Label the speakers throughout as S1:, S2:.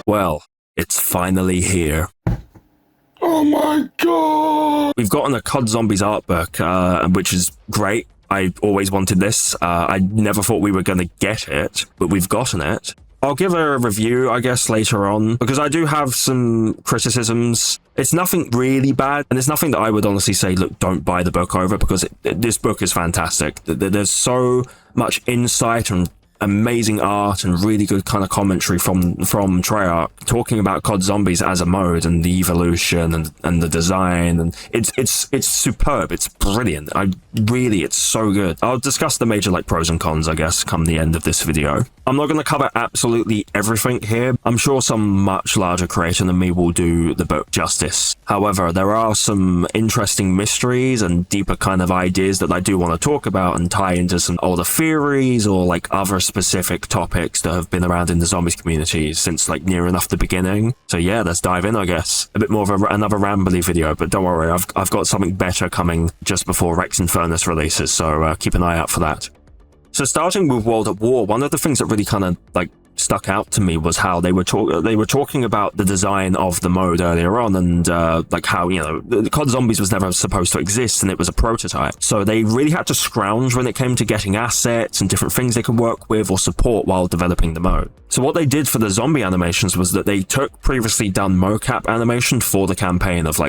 S1: Well, it's finally here.
S2: Oh my god!
S1: We've gotten a COD Zombies art book, which is great. I always wanted this. I never thought we were going to get it, but we've gotten it. I'll give a review, I guess, later on, because I do have some criticisms. It's nothing really bad, and it's nothing that I would honestly say, look, don't buy the book over, because this book is fantastic. There's so much insight and amazing art and really good kind of commentary from Treyarch talking about COD Zombies as a mode and the evolution and the design, and it's superb. It's brilliant. It's so good. I'll discuss the major pros and cons, I guess, come the end of this video. I'm not going to cover absolutely everything here. I'm sure some much larger creator than me will do the book justice. However, there are some interesting mysteries and deeper kind of ideas that I do want to talk about and tie into some older theories or other specific topics that have been around in the zombies community since near enough the beginning. So yeah, let's dive in, I guess. A bit more of another rambly video, but don't worry, I've got something better coming just before Rex Infernus releases, so keep an eye out for that. So starting with World at War, one of the things that really kind of stuck out to me was how they were talking about the design of the mode earlier on, and how, the COD Zombies was never supposed to exist and it was a prototype. So they really had to scrounge when it came to getting assets and different things they could work with or support while developing the mode. So what they did for the zombie animations was that they took previously done mocap animation for the campaign of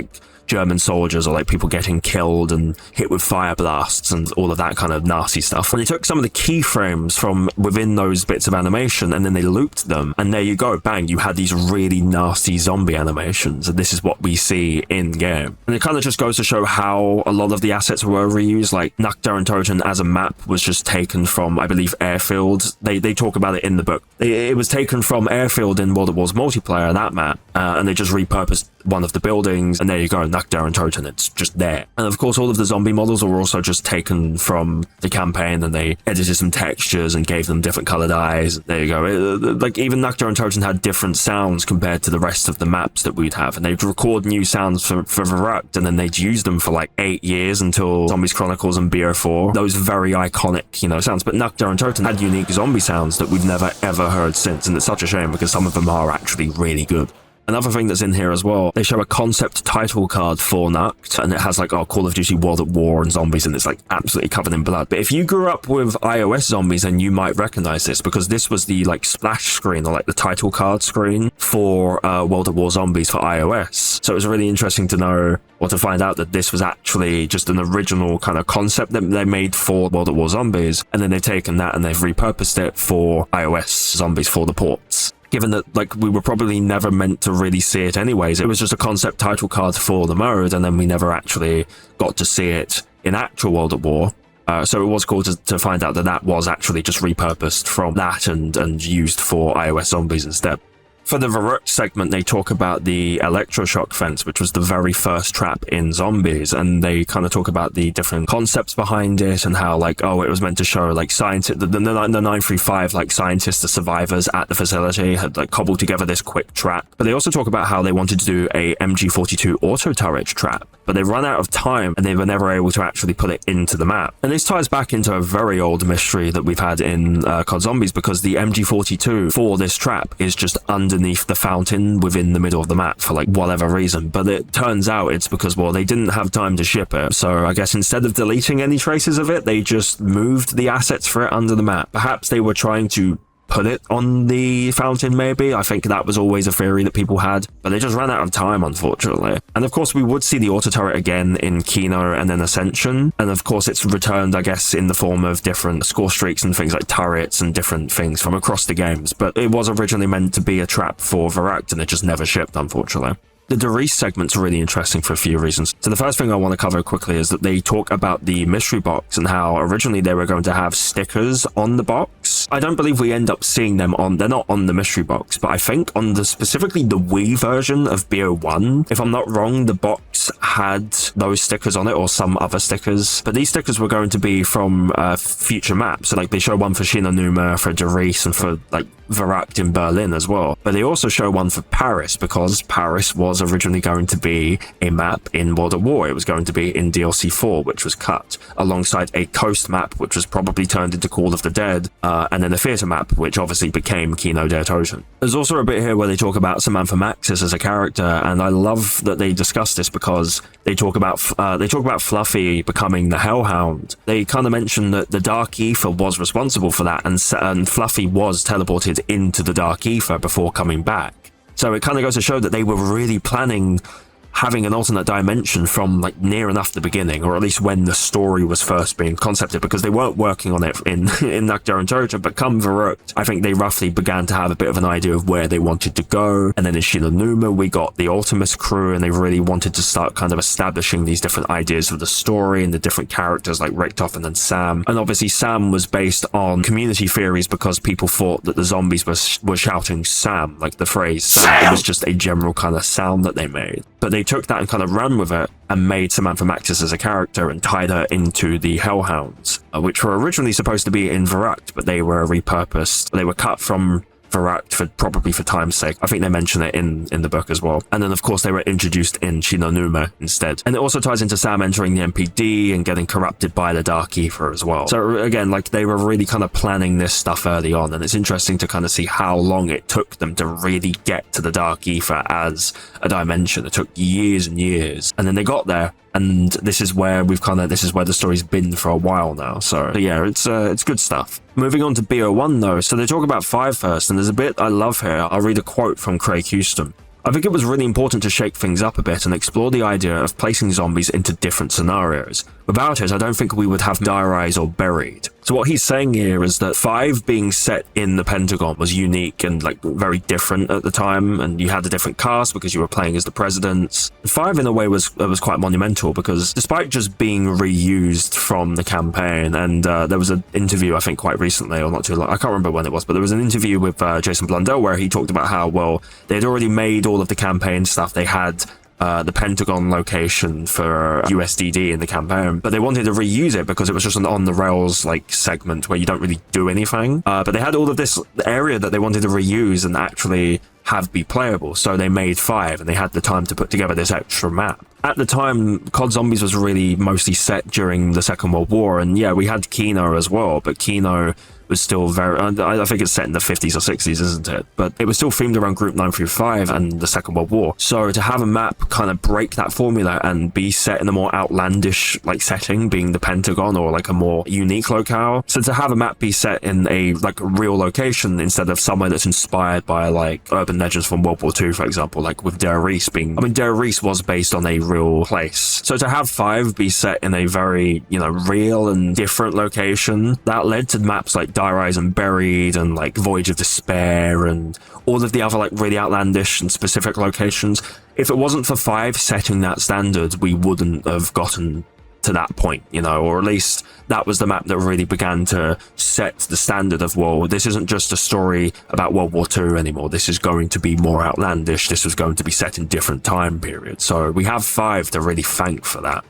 S1: German soldiers or people getting killed and hit with fire blasts and all of that kind of nasty stuff. And they took some of the keyframes from within those bits of animation and then they looped them, and there you go, bang, you had these really nasty zombie animations, and this is what we see in game. And it kind of just goes to show how a lot of the assets were reused. Nacht der Toten as a map was just taken from, I believe, Airfield. They talk about it in the book. It was taken from Airfield in World at War's multiplayer, that map, and they just repurposed one of the buildings, and there you go, Nacht der Toten, it's just there. And of course all of the zombie models were also just taken from the campaign, and they edited some textures and gave them different colored eyes. There you go. Even Nacht der Toten had different sounds compared to the rest of the maps that we'd have, and they'd record new sounds for Verrückt, and then they'd use them for 8 years until Zombies Chronicles and BO4. Those very iconic, sounds. But Nacht der Toten had unique zombie sounds that we've never ever heard since, and it's such a shame because some of them are actually really good. Another thing that's in here as well, they show a concept title card for Nacht, and it has Call of Duty World at War and zombies, and it's absolutely covered in blood. But if you grew up with iOS zombies, then you might recognize this, because this was the splash screen or the title card screen for World at War Zombies for iOS. So it was really interesting to know or to find out that this was actually just an original kind of concept that they made for World at War Zombies, and then they've taken that and they've repurposed it for iOS zombies for the ports. Given that we were probably never meant to really see it anyways, it was just a concept title card for the mode, and then we never actually got to see it in actual World at War. So it was cool to find out that that was actually just repurposed from that and used for iOS zombies instead. For the Verrückt segment, they talk about the electroshock fence, which was the very first trap in Zombies, and they kind of talk about the different concepts behind it and how, it was meant to show, scientists, the 935, scientists, the survivors at the facility had, cobbled together this quick trap. But they also talk about how they wanted to do a MG42 auto turret trap, but they ran out of time and they were never able to actually put it into the map. And this ties back into a very old mystery that we've had in COD Zombies, because the MG42 for this trap is just underneath the fountain within the middle of the map for whatever reason. But it turns out it's because, well, they didn't have time to ship it. So I guess instead of deleting any traces of it, they just moved the assets for it under the map. Perhaps they were trying to put it on the fountain, maybe. I think that was always a theory that people had, but they just ran out of time, unfortunately. And of course, we would see the auto turret again in Kino and then Ascension. And of course, it's returned, I guess, in the form of different score streaks and things like turrets and different things from across the games. But it was originally meant to be a trap for Verrückt, and it just never shipped, unfortunately. The Derice segment's really interesting for a few reasons. So the first thing I want to cover quickly is that they talk about the mystery box and how originally they were going to have stickers on the box. I don't believe we end up seeing them they're not on the mystery box, but I think on specifically the Wii version of BO1, if I'm not wrong, the box had those stickers on it or some other stickers. But these stickers were going to be from future maps. So they show one for Shinonuma, for Derice, and for Verrückt in Berlin as well. But they also show one for Paris, because Paris was was originally going to be a map in World at War. It was going to be in DLC 4, which was cut, alongside a coast map, which was probably turned into Call of the Dead, and then a theatre map, which obviously became Kino der Toten. There's also a bit here where they talk about Samantha Maxis as a character, and I love that they discuss this because they talk about Fluffy becoming the Hellhound. They kind of mention that the Dark Ether was responsible for that, and Fluffy was teleported into the Dark Ether before coming back. So it kind of goes to show that they were really planning having an alternate dimension from like near enough the beginning, or at least when the story was first being concepted, because they weren't working on it in Nacht der Toten, but come Verrückt, I think they roughly began to have a bit of an idea of where they wanted to go. And then in Shinonuma we got the Ultimus crew, and they really wanted to start kind of establishing these different ideas of the story and the different characters like Richtof and then Sam. And obviously Sam was based on community theories because people thought that the zombies were shouting Sam, like the phrase Sam. It was just a general kind of sound that they made. But they took that and kind of ran with it and made Samantha Maxis as a character and tied her into the Hellhounds, which were originally supposed to be in Verrückt, but they were repurposed. They were cut from Verrückt probably for time's sake. I think they mention it in the book as well. And then of course they were introduced in Shinonuma instead. And it also ties into Sam entering the MPD and getting corrupted by the Dark Ether as well. So again, like they were really kind of planning this stuff early on, and it's interesting to kind of see how long it took them to really get to the Dark Ether as a dimension. It took years and years, and then they got there. And this is where the story's been for a while now. So yeah, it's good stuff. Moving on to BO1 though, so they talk about 5 first, and there's a bit I love here. I'll read a quote from Craig Houston. I think it was really important to shake things up a bit and explore the idea of placing zombies into different scenarios. Without it, I don't think we would have Dire Eyes or Buried. So what he's saying here is that 5 being set in the Pentagon was unique and like very different at the time, and you had a different cast because you were playing as the presidents. 5 in a way was quite monumental because despite just being reused from the campaign, and there was an interview I think quite recently, or not too long, I can't remember when it was, but there was an interview with Jason Blundell where he talked about how, well, they had already made all of the campaign stuff. They had the Pentagon location for USDD in the campaign, but they wanted to reuse it because it was just an on-the-rails like segment where you don't really do anything. But they had all of this area that they wanted to reuse and actually have be playable, so they made 5, and they had the time to put together this extra map. At the time, COD Zombies was really mostly set during the Second World War, and yeah, we had Kino as well, but Kino was still very, I think it's set in the 50s or 60s, isn't it? But it was still themed around Group 935 and the Second World War. So to have a map kind of break that formula and be set in a more outlandish like setting, being the Pentagon or like a more unique locale. So to have a map be set in a like real location instead of somewhere that's inspired by like urban legends from World War II, for example, like with Der Riese being, I mean, Der Riese was based on a real place. So to have 5 be set in a very, you know, real and different location, that led to maps like Dire Eyes and Buried and like Voyage of Despair and all of the other like really outlandish and specific locations. If it wasn't for 5 setting that standard, we wouldn't have gotten to that point, you know, or at least that was the map that really began to set the standard of, well, this isn't just a story about World War II anymore. This is going to be more outlandish. This was going to be set in different time periods. So we have 5 to really thank for that.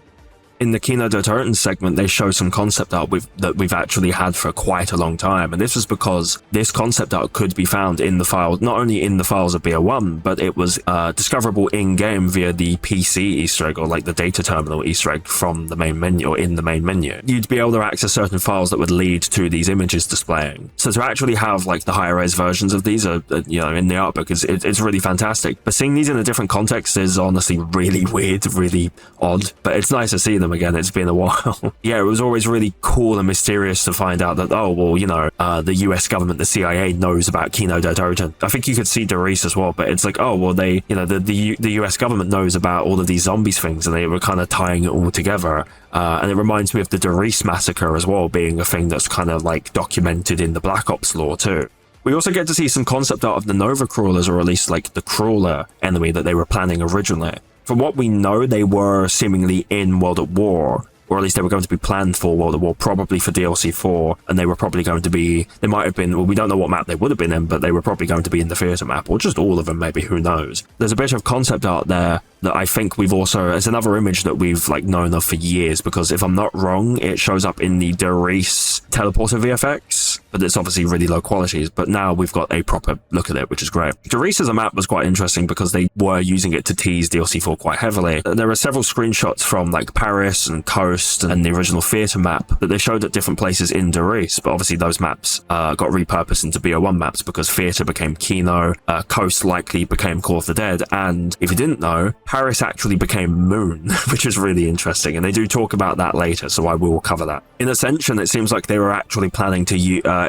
S1: In the Kino der Toten segment, they show some concept art that we've actually had for quite a long time, and this was because this concept art could be found in the files, not only in the files of BO1, but it was discoverable in-game via the PC Easter egg, or like the data terminal Easter egg from the main menu, or in the main menu. You'd be able to access certain files that would lead to these images displaying. So to actually have like the higher res versions of these, you know, in the art book, it's really fantastic. But seeing these in a different context is honestly really weird, really odd, but it's nice to see them again. It's been a while. Yeah, it was always really cool and mysterious to find out that, oh, well, you know, the US government, the CIA knows about Kino der Toten. I think you could see Der Riese as well, but it's like, oh, well, they, you know, the US government knows about all of these zombies things, and they were kind of tying it all together. And it reminds me of the Der Riese massacre as well, being a thing that's kind of like documented in the Black Ops lore too. We also get to see some concept art of the Nova Crawlers, or at least like the crawler enemy that they were planning originally. From what we know, they were seemingly in World at War, or at least they were going to be planned for World at War, probably for DLC 4, and they were probably going to be, they might have been, well, we don't know what map they would have been in, but they were probably going to be in the theatre map, or just all of them maybe, who knows. There's a bit of concept art there that I think we've also, it's another image that we've like known of for years, because if I'm not wrong, it shows up in the Derice teleporter VFX, but it's obviously really low qualities. But now we've got a proper look at it, which is great. Derice as a map was quite interesting because they were using it to tease DLC 4 quite heavily. There are several screenshots from like Paris and Coast and the original theater map that they showed at different places in Derice, but obviously those maps got repurposed into BO1 maps because theater became Kino, Coast likely became Call of the Dead, and if you didn't know, Paris actually became Moon, which is really interesting, and they do talk about that later, so I will cover that. In Ascension, it seems like they were actually planning to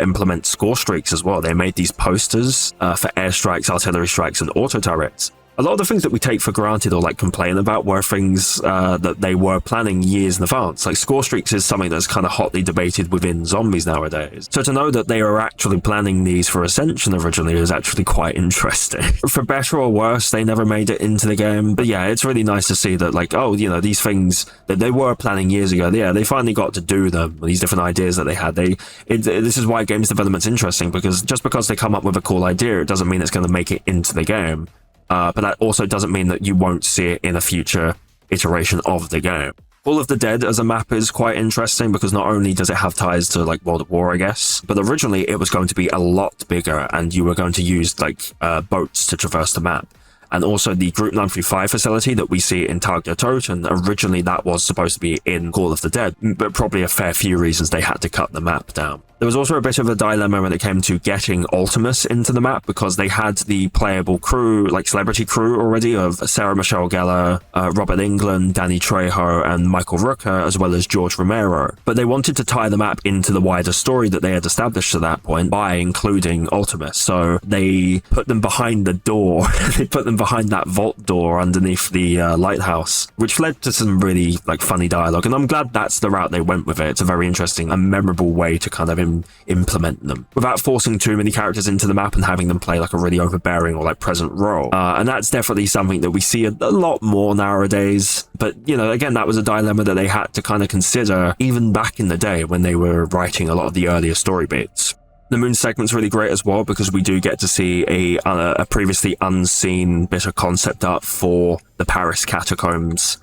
S1: implement score streaks as well. They made these posters for airstrikes, artillery strikes, and auto turrets. A lot of the things that we take for granted or like complain about were things that they were planning years in advance. Like score streaks is something that's kind of hotly debated within zombies nowadays. So to know that they are actually planning these for Ascension originally is actually quite interesting. For better or worse, they never made it into the game. But yeah, it's really nice to see that like, oh, you know, these things that they were planning years ago, yeah, they finally got to do them. These different ideas that they had. This is why games development's interesting, because just because they come up with a cool idea, it doesn't mean it's going to make it into the game. But that also doesn't mean that you won't see it in a future iteration of the game. Call of the Dead as a map is quite interesting because not only does it have ties to like World at War, I guess, but originally it was going to be a lot bigger and you were going to use like boats to traverse the map. And also the Group 935 facility that we see in Tag der Toten, originally that was supposed to be in Call of the Dead, but probably a fair few reasons they had to cut the map down. There was also a bit of a dilemma when it came to getting Ultimus into the map because they had the playable crew, like celebrity crew already of Sarah Michelle Gellar, Robert Englund, Danny Trejo, and Michael Rooker, as well as George Romero. But they wanted to tie the map into the wider story that they had established to that point by including Ultimus. So they put them behind the door. They put them behind that vault door underneath the lighthouse, which led to some really like funny dialogue. And I'm glad that's the route they went with it. It's a very interesting and memorable way to kind of implement them without forcing too many characters into the map and having them play like a really overbearing or like present role. And that's definitely something that we see a lot more nowadays. But, you know, again, that was a dilemma that they had to kind of consider even back in the day when they were writing a lot of the earlier story beats. The Moon segment's really great as well because we do get to see a previously unseen bit of concept art for the Paris catacombs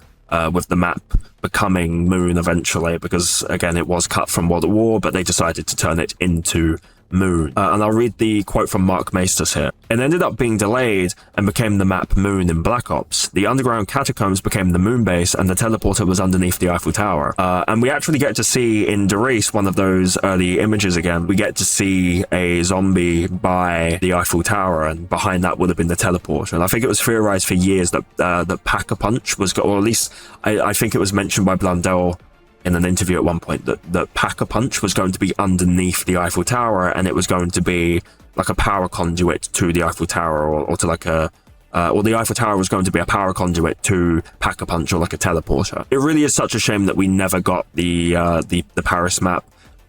S1: with the map becoming Moon eventually, because again it was cut from World at War, but they decided to turn it into Moon. And I'll read the quote from Mark Maesters here. It ended up being delayed and became the map Moon in Black Ops. The underground catacombs became the Moon base and the teleporter was underneath the Eiffel Tower. And we actually get to see in Derice one of those early images again. We get to see a zombie by the Eiffel Tower, and behind that would have been the teleporter. And I think it was theorized for years that that Pack-a-Punch was, or at least I think it was mentioned by Blundell in an interview at one point that Pack-a-Punch was going to be underneath the Eiffel Tower, and it was going to be like a power conduit to the Eiffel Tower, or to like a or the Eiffel Tower was going to be a power conduit to Pack-a-Punch, or like a teleporter. It really is such a shame that we never got the Paris map.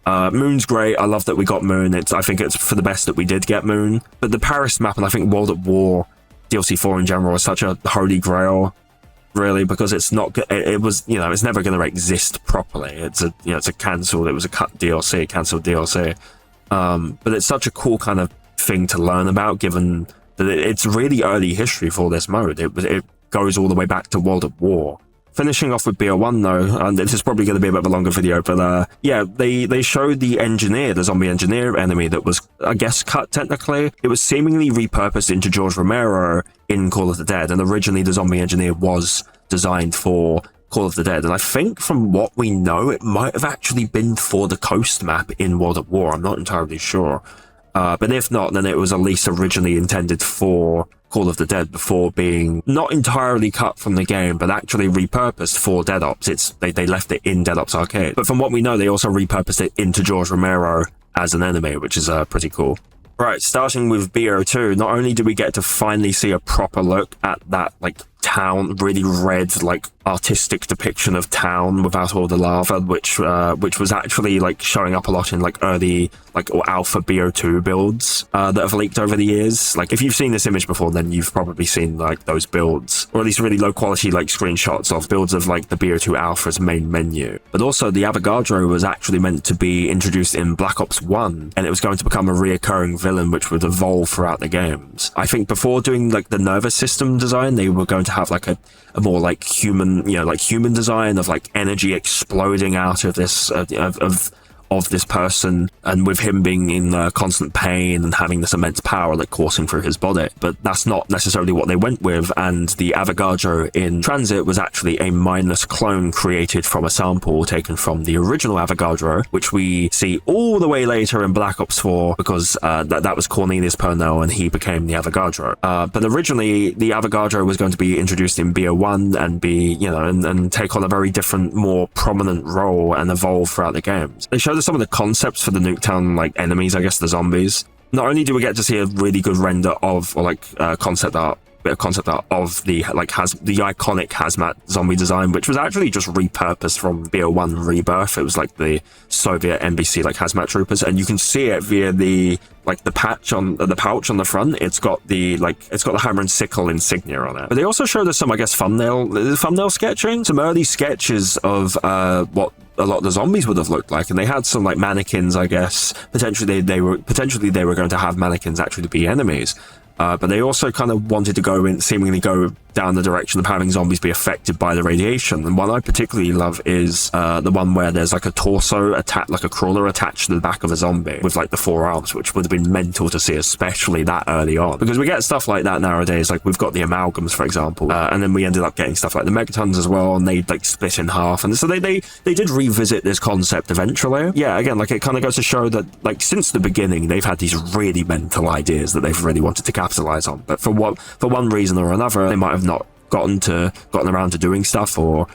S1: Moon's great. I love that we got Moon. I think it's for the best that we did get Moon. But the Paris map, and I think World at War DLC 4 in general, is such a holy grail, really, because it's not, it was, you know, it's never going to exist properly. It's a, you know, it's a cancelled, it was a cut DLC, cancelled DLC. But it's such a cool kind of thing to learn about, given that it's really early history for this mode. It goes all the way back to World at War. Finishing off with BO1 though, and this is probably going to be a bit of a longer video, but yeah, they showed the engineer, the zombie engineer enemy that was, I guess, cut technically. It was seemingly repurposed into George Romero in Call of the Dead, and originally the zombie engineer was designed for Call of the Dead, and I think from what we know, it might have actually been for the Coast map in World at War. I'm not entirely sure. But if not, then it was at least originally intended for Call of the Dead before being not entirely cut from the game, but actually repurposed for Dead Ops. They left it in Dead Ops Arcade. But from what we know, they also repurposed it into George Romero as an enemy, which is pretty cool. Right, starting with BO2, not only do we get to finally see a proper look at that, like, town, really red, like, artistic depiction of town without all the lava, which was actually, like, showing up a lot in, like, early, like, or alpha BO2 builds that have leaked over the years. Like, if you've seen this image before, then you've probably seen, like, those builds, or at least really low quality, like, screenshots of builds of, like, the BO2 alpha's main menu. But also, the Avogadro was actually meant to be introduced in Black Ops 1, and it was going to become a reoccurring villain which would evolve throughout the games. I think before doing, like, the nervous system design, they were going to to have like a more like human, like human design of like energy exploding out of this of this person, and with him being in constant pain and having this immense power like coursing through his body. But that's not necessarily what they went with, and the Avogadro in Transit was actually a mindless clone created from a sample taken from the original Avogadro, which we see all the way later in Black Ops 4, because that was Cornelius Purnell and he became the Avogadro. But originally the Avogadro was going to be introduced in BO1 and be, and take on a very different, more prominent role and evolve throughout the games. They showed us some of the concepts for the Nuketown like enemies, I guess the zombies. Not only do we get to see a really good render of, or like concept art of the the iconic hazmat zombie design, which was actually just repurposed from BO1 Rebirth. It was like the Soviet NBC like hazmat troopers, and you can see it via the pouch on the front. It's got the hammer and sickle insignia on it. But they also showed us some, I guess, thumbnail sketching, some early sketches of what a lot of the zombies would have looked like, and they had some like mannequins, I guess. Potentially they were going to have mannequins actually be enemies. But they also kind of wanted to seemingly go down the direction of having zombies be affected by the radiation. And one I particularly love is the one where there's like a torso like a crawler attached to the back of a zombie with like the 4 arms, which would have been mental to see, especially that early on. Because we get stuff like that nowadays, like we've got the amalgams, for example, and then we ended up getting stuff like the megatons as well, and they like split in half. And so they did revisit this concept eventually. Yeah, again, like it kind of goes to show that like since the beginning, they've had these really mental ideas that they've really wanted to capitalize on. But for one reason or another, they might have not gotten around to doing stuff, or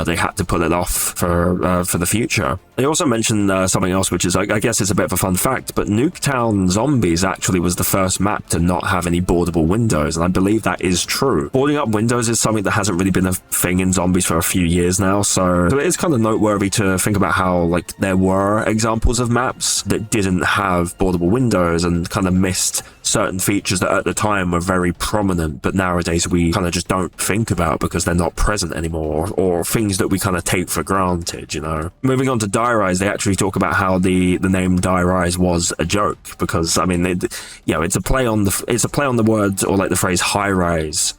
S1: they had to put it off for the future. They also mentioned something else, which is, I guess it's a bit of a fun fact, but Nuketown Zombies actually was the first map to not have any boardable windows, and I believe that is true. Boarding up windows is something that hasn't really been a thing in Zombies for a few years now, so it is kind of noteworthy to think about how like there were examples of maps that didn't have boardable windows and kind of missed certain features that at the time were very prominent, but nowadays we kind of just don't think about because they're not present anymore, or things that we kind of take for granted, Moving on to Die Rise, they actually talk about how the name Die Rise was a joke, because I mean, it's a play on the words, or like the phrase high rise,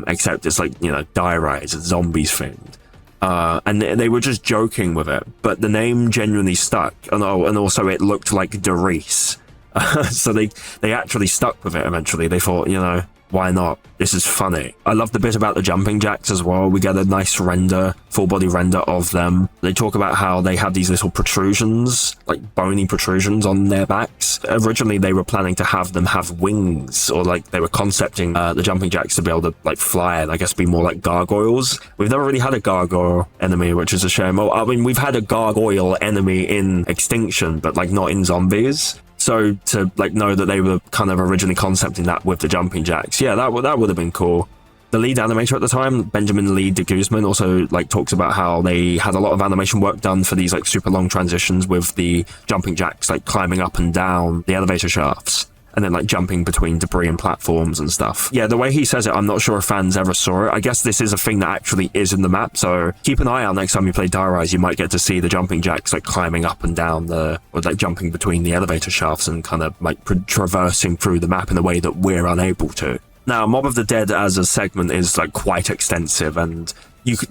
S1: except it's like, Die Rise, it's zombies themed. And they were just joking with it, but the name genuinely stuck, and also it looked like Derice. So they actually stuck with it eventually. They thought, why not? This is funny. I love the bit about the jumping jacks as well. We get a nice full body render of them. They talk about how they have these little protrusions, like bony protrusions on their backs. Originally, they were planning to have them have wings, or like they were concepting the jumping jacks to be able to like fly and I guess be more like gargoyles. We've never really had a gargoyle enemy, which is a shame. I mean, we've had a gargoyle enemy in Extinction, but like not in Zombies. So to like know that they were kind of originally concepting that with the jumping jacks, yeah, that would have been cool. The lead animator at the time, Benjamin Lee de Guzman, also like talks about how they had a lot of animation work done for these like super long transitions with the jumping jacks like climbing up and down the elevator shafts, and then like jumping between debris and platforms and stuff. Yeah, the way he says it, I'm not sure if fans ever saw it. I guess this is a thing that actually is in the map, so keep an eye out next time you play Die Rise. You might get to see the jumping jacks like climbing up and down or like jumping between the elevator shafts and kind of like traversing through the map in a way that we're unable to. Now, Mob of the Dead as a segment is like quite extensive, and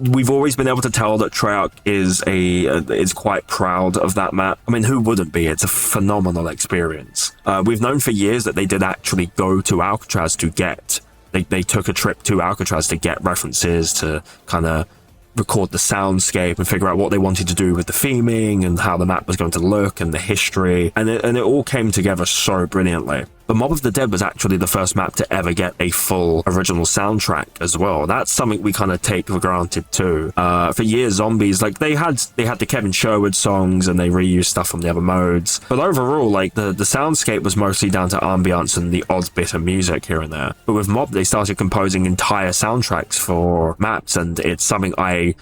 S1: we've always been able to tell that Treyarch is quite proud of that map. I mean, who wouldn't be? It's a phenomenal experience. We've known for years that they did actually go to Alcatraz to get... They took a trip to Alcatraz to get references, to kind of record the soundscape and figure out what they wanted to do with the theming and how the map was going to look and the history, and it all came together so brilliantly. But Mob of the Dead was actually the first map to ever get a full original soundtrack as well. That's something we kind of take for granted too. For years, Zombies, like they had the Kevin Sherwood songs and they reused stuff from the other modes. But overall, like the soundscape was mostly down to ambience and the odd bit of music here and there. But with Mob, they started composing entire soundtracks for maps, and it's something I'm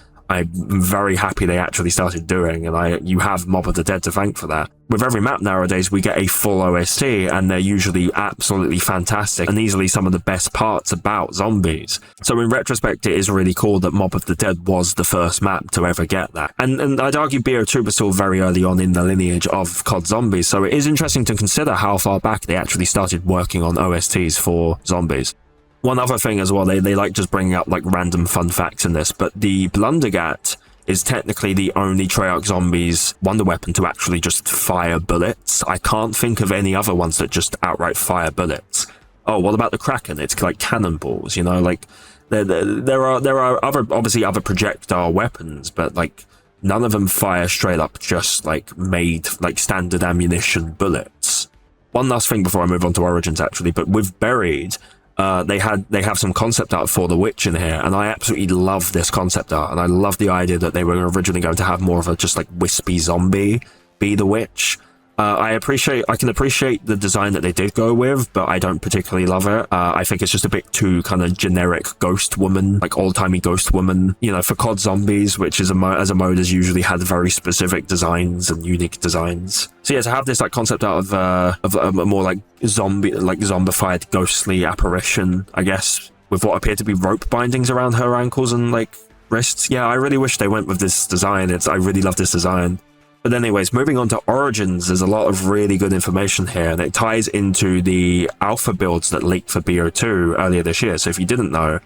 S1: very happy they actually started doing, and you have Mob of the Dead to thank for that. With every map nowadays, we get a full OST, and they're usually absolutely fantastic and easily some of the best parts about Zombies. So in retrospect, it is really cool that Mob of the Dead was the first map to ever get that. And I'd argue BO2 was still very early on in the lineage of COD Zombies, so it is interesting to consider how far back they actually started working on OSTs for Zombies. One other thing as well, they like just bringing up like random fun facts in this, but the Blundergat is technically the only Treyarch Zombies wonder weapon to actually just fire bullets. I can't think of any other ones that just outright fire bullets. Oh, what about the Kraken? It's like cannonballs, you know, like there are other, obviously other projectile weapons, but like none of them fire straight up just like made like standard ammunition bullets. One last thing before I move on to Origins actually, but with Buried, they have some concept art for the Witch in here, and I absolutely love this concept art, and I love the idea that they were originally going to have more of a just like wispy zombie be the Witch. I can appreciate the design that they did go with, but I don't particularly love it. I think it's just a bit too kind of generic ghost woman, like old-timey ghost woman. You know, for COD Zombies, which is as a mode has usually had very specific designs and unique designs. So yeah, to have this like concept out of a more like zombified ghostly apparition, I guess, with what appear to be rope bindings around her ankles and like wrists. Yeah, I really wish they went with this design. I really love this design. But anyways, moving on to Origins, there's a lot of really good information here, and it ties into the alpha builds that leaked for BO2 earlier this year. So if you didn't know,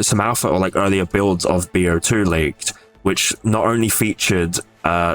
S1: some alpha or like earlier builds of BO2 leaked, which not only featured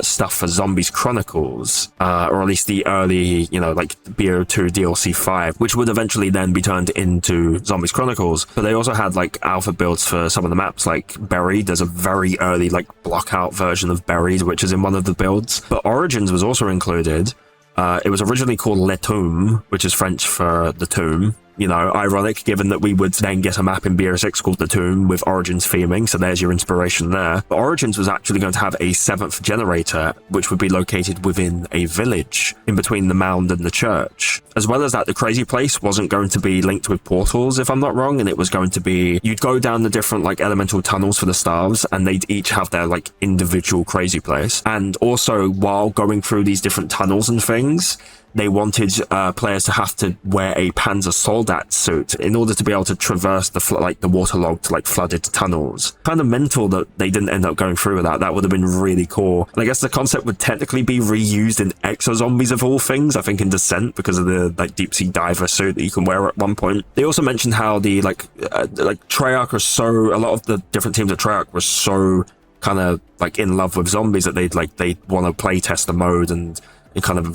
S1: stuff for Zombies Chronicles, or at least the early, you know, like BO2 DLC 5, which would eventually then be turned into Zombies Chronicles. But they also had like alpha builds for some of the maps, like Buried. There's a very early like block out version of Buried, which is in one of the builds. But Origins was also included. It was originally called Le Tomb, which is French for the tomb. You know, ironic given that we would then get a map in BO6 called The Tomb with Origins theming, so there's your inspiration there. But Origins was actually going to have a 7th generator, which would be located within a village in between the mound and the church. As well as that, the Crazy Place wasn't going to be linked with portals, if I'm not wrong, and it was going to be, you'd go down the different like elemental tunnels for the stars, and they'd each have their like individual Crazy Place. And also, while going through these different tunnels and things, they wanted players to have to wear a Panzer Soldat suit in order to be able to traverse the waterlogged, like flooded tunnels. Kind of mental that they didn't end up going through with that. That would have been really cool. And I guess the concept would technically be reused in Exo Zombies of all things. I think in Descent because of the like deep sea diver suit that you can wear at one point. They also mentioned how the like Treyarch was a lot of the different teams at Treyarch were so kind of like in love with zombies that they want to play test the mode and kind of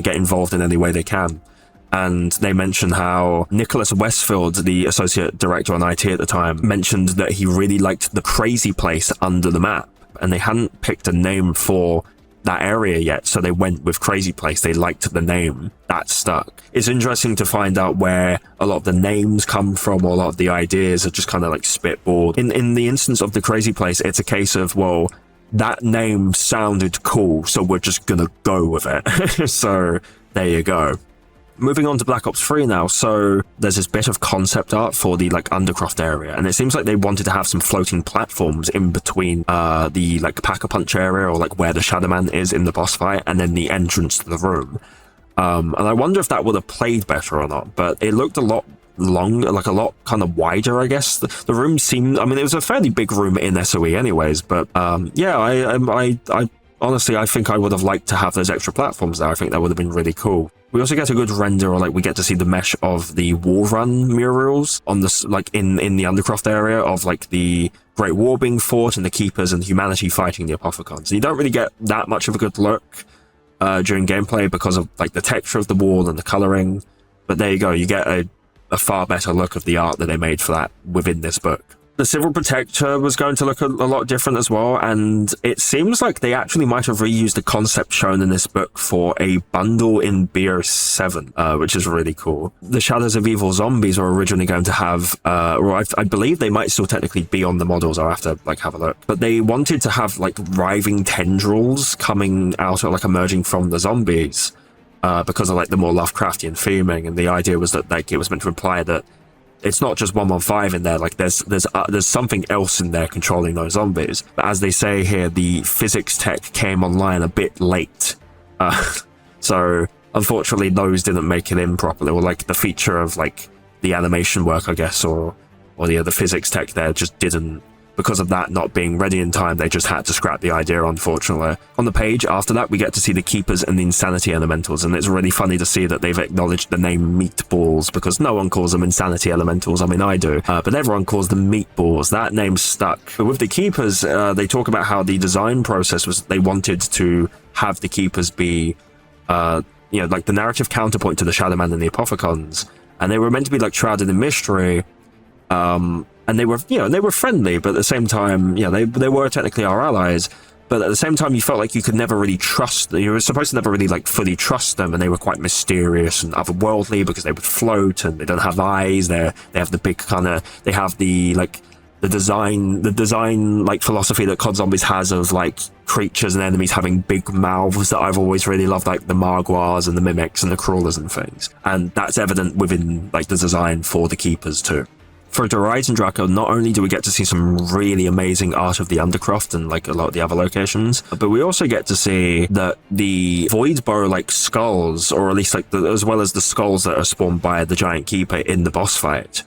S1: get involved in any way they can. And they mentioned how Nicholas Westfield, the associate director on IT at the time, mentioned that he really liked the Crazy Place under the map, and they hadn't picked a name for that area yet, so they went with Crazy Place. They liked the name. That stuck. It's interesting to find out where a lot of the names come from, or a lot of the ideas are just kind of like spitballed. In the instance of the Crazy Place, it's a case of, well, that name sounded cool, so we're just gonna go with it. So there you go. Moving on to Black Ops 3 now. So there's this bit of concept art for the like Undercroft area, and it seems like they wanted to have some floating platforms in between the like Pack-a-Punch area, or like where the Shadow Man is in the boss fight, and then the entrance to the room. And I wonder if that would have played better or not, but it looked a lot like a lot kind of wider, I guess. The room seemed, I mean, it was a fairly big room in SOE anyways, but yeah, I honestly, I think I would have liked to have those extra platforms there. I think that would have been really cool. We also get a good render, or like we get to see the mesh of the War Run murals on this, like in the Undercroft area of like the Great War being fought and the Keepers and humanity fighting the Apothicons. You don't really get that much of a good look during gameplay because of like the texture of the wall and the coloring, but there you go, you get a far better look of the art that they made for that within this book. The Civil Protector was going to look a lot different as well, and it seems like they actually might have reused the concept shown in this book for a bundle in BO7, which is really cool. The Shadows of Evil Zombies were originally going to have, or I believe they might still technically be on the models. I'll have to like have a look. But they wanted to have like writhing tendrils coming out, or like emerging from the zombies, because of like the more Lovecraftian theming, and the idea was that like it was meant to imply that it's not just 115 in there, like there's something else in there controlling those zombies. But as they say here, the physics tech came online a bit late, so unfortunately those didn't make it in properly, or like the feature of like the animation work, I guess, or the physics tech there just didn't because of that not being ready in time, they just had to scrap the idea, unfortunately. On the page after that, we get to see the Keepers and the Insanity Elementals, and it's really funny to see that they've acknowledged the name Meatballs, because no one calls them Insanity Elementals. I mean, I do, but everyone calls them Meatballs. That name stuck. But with the Keepers, they talk about how the design process was, they wanted to have the Keepers be, like the narrative counterpoint to the Shadowman and the Apophicons, and they were meant to be like shrouded in mystery, and they were, they were friendly, but at the same time, they were technically our allies. But at the same time, you felt like you could never really trust them. You were supposed to never really like fully trust them, and they were quite mysterious and otherworldly because they would float and they don't have eyes. They have the big kind of, they have the like the design like philosophy that COD Zombies has of like creatures and enemies having big mouths that I've always really loved, like the Margwars and the Mimics and the Crawlers and things. And that's evident within like the design for the Keepers too. For Horizon Draco, not only do we get to see some really amazing art of the Undercroft and like a lot of the other locations, but we also get to see that the Voidbow like skulls, or at least like as well as the skulls that are spawned by the Giant Keeper in the boss fight,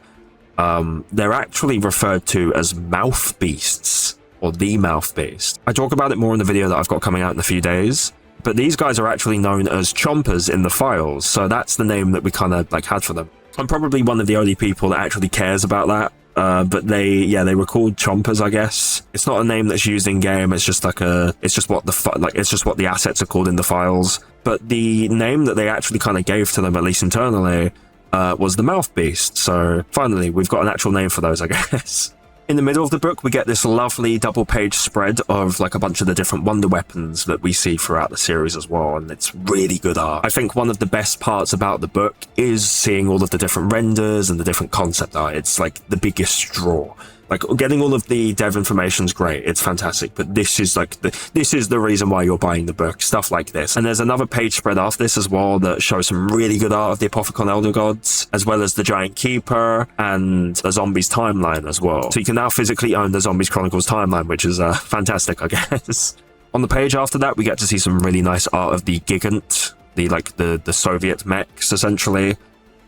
S1: they're actually referred to as mouth beasts, or the mouth beast. I talk about it more in the video that I've got coming out in a few days, but these guys are actually known as Chompers in the files, so that's the name that we kind of like had for them. I'm probably one of the only people that actually cares about that, but they were called Chompers, I guess. It's not a name that's used in game. It's just like it's just what the assets are called in the files. But the name that they actually kind of gave to them, at least internally, was the Mouth Beast. So finally, we've got an actual name for those, I guess. In the middle of the book, we get this lovely double-page spread of like a bunch of the different wonder weapons that we see throughout the series as well, and it's really good art. I think one of the best parts about the book is seeing all of the different renders and the different concept art. It's like the biggest draw. Like, getting all of the dev information is great, it's fantastic, but this is like this is the reason why you're buying the book, stuff like this. And there's another page spread after this as well that shows some really good art of the Apophicon Elder Gods, as well as the Giant Keeper and the Zombies timeline as well. So you can now physically own the Zombies Chronicles timeline, which is fantastic, I guess. On the page after that, we get to see some really nice art of the Gigant, the Soviet mechs, essentially,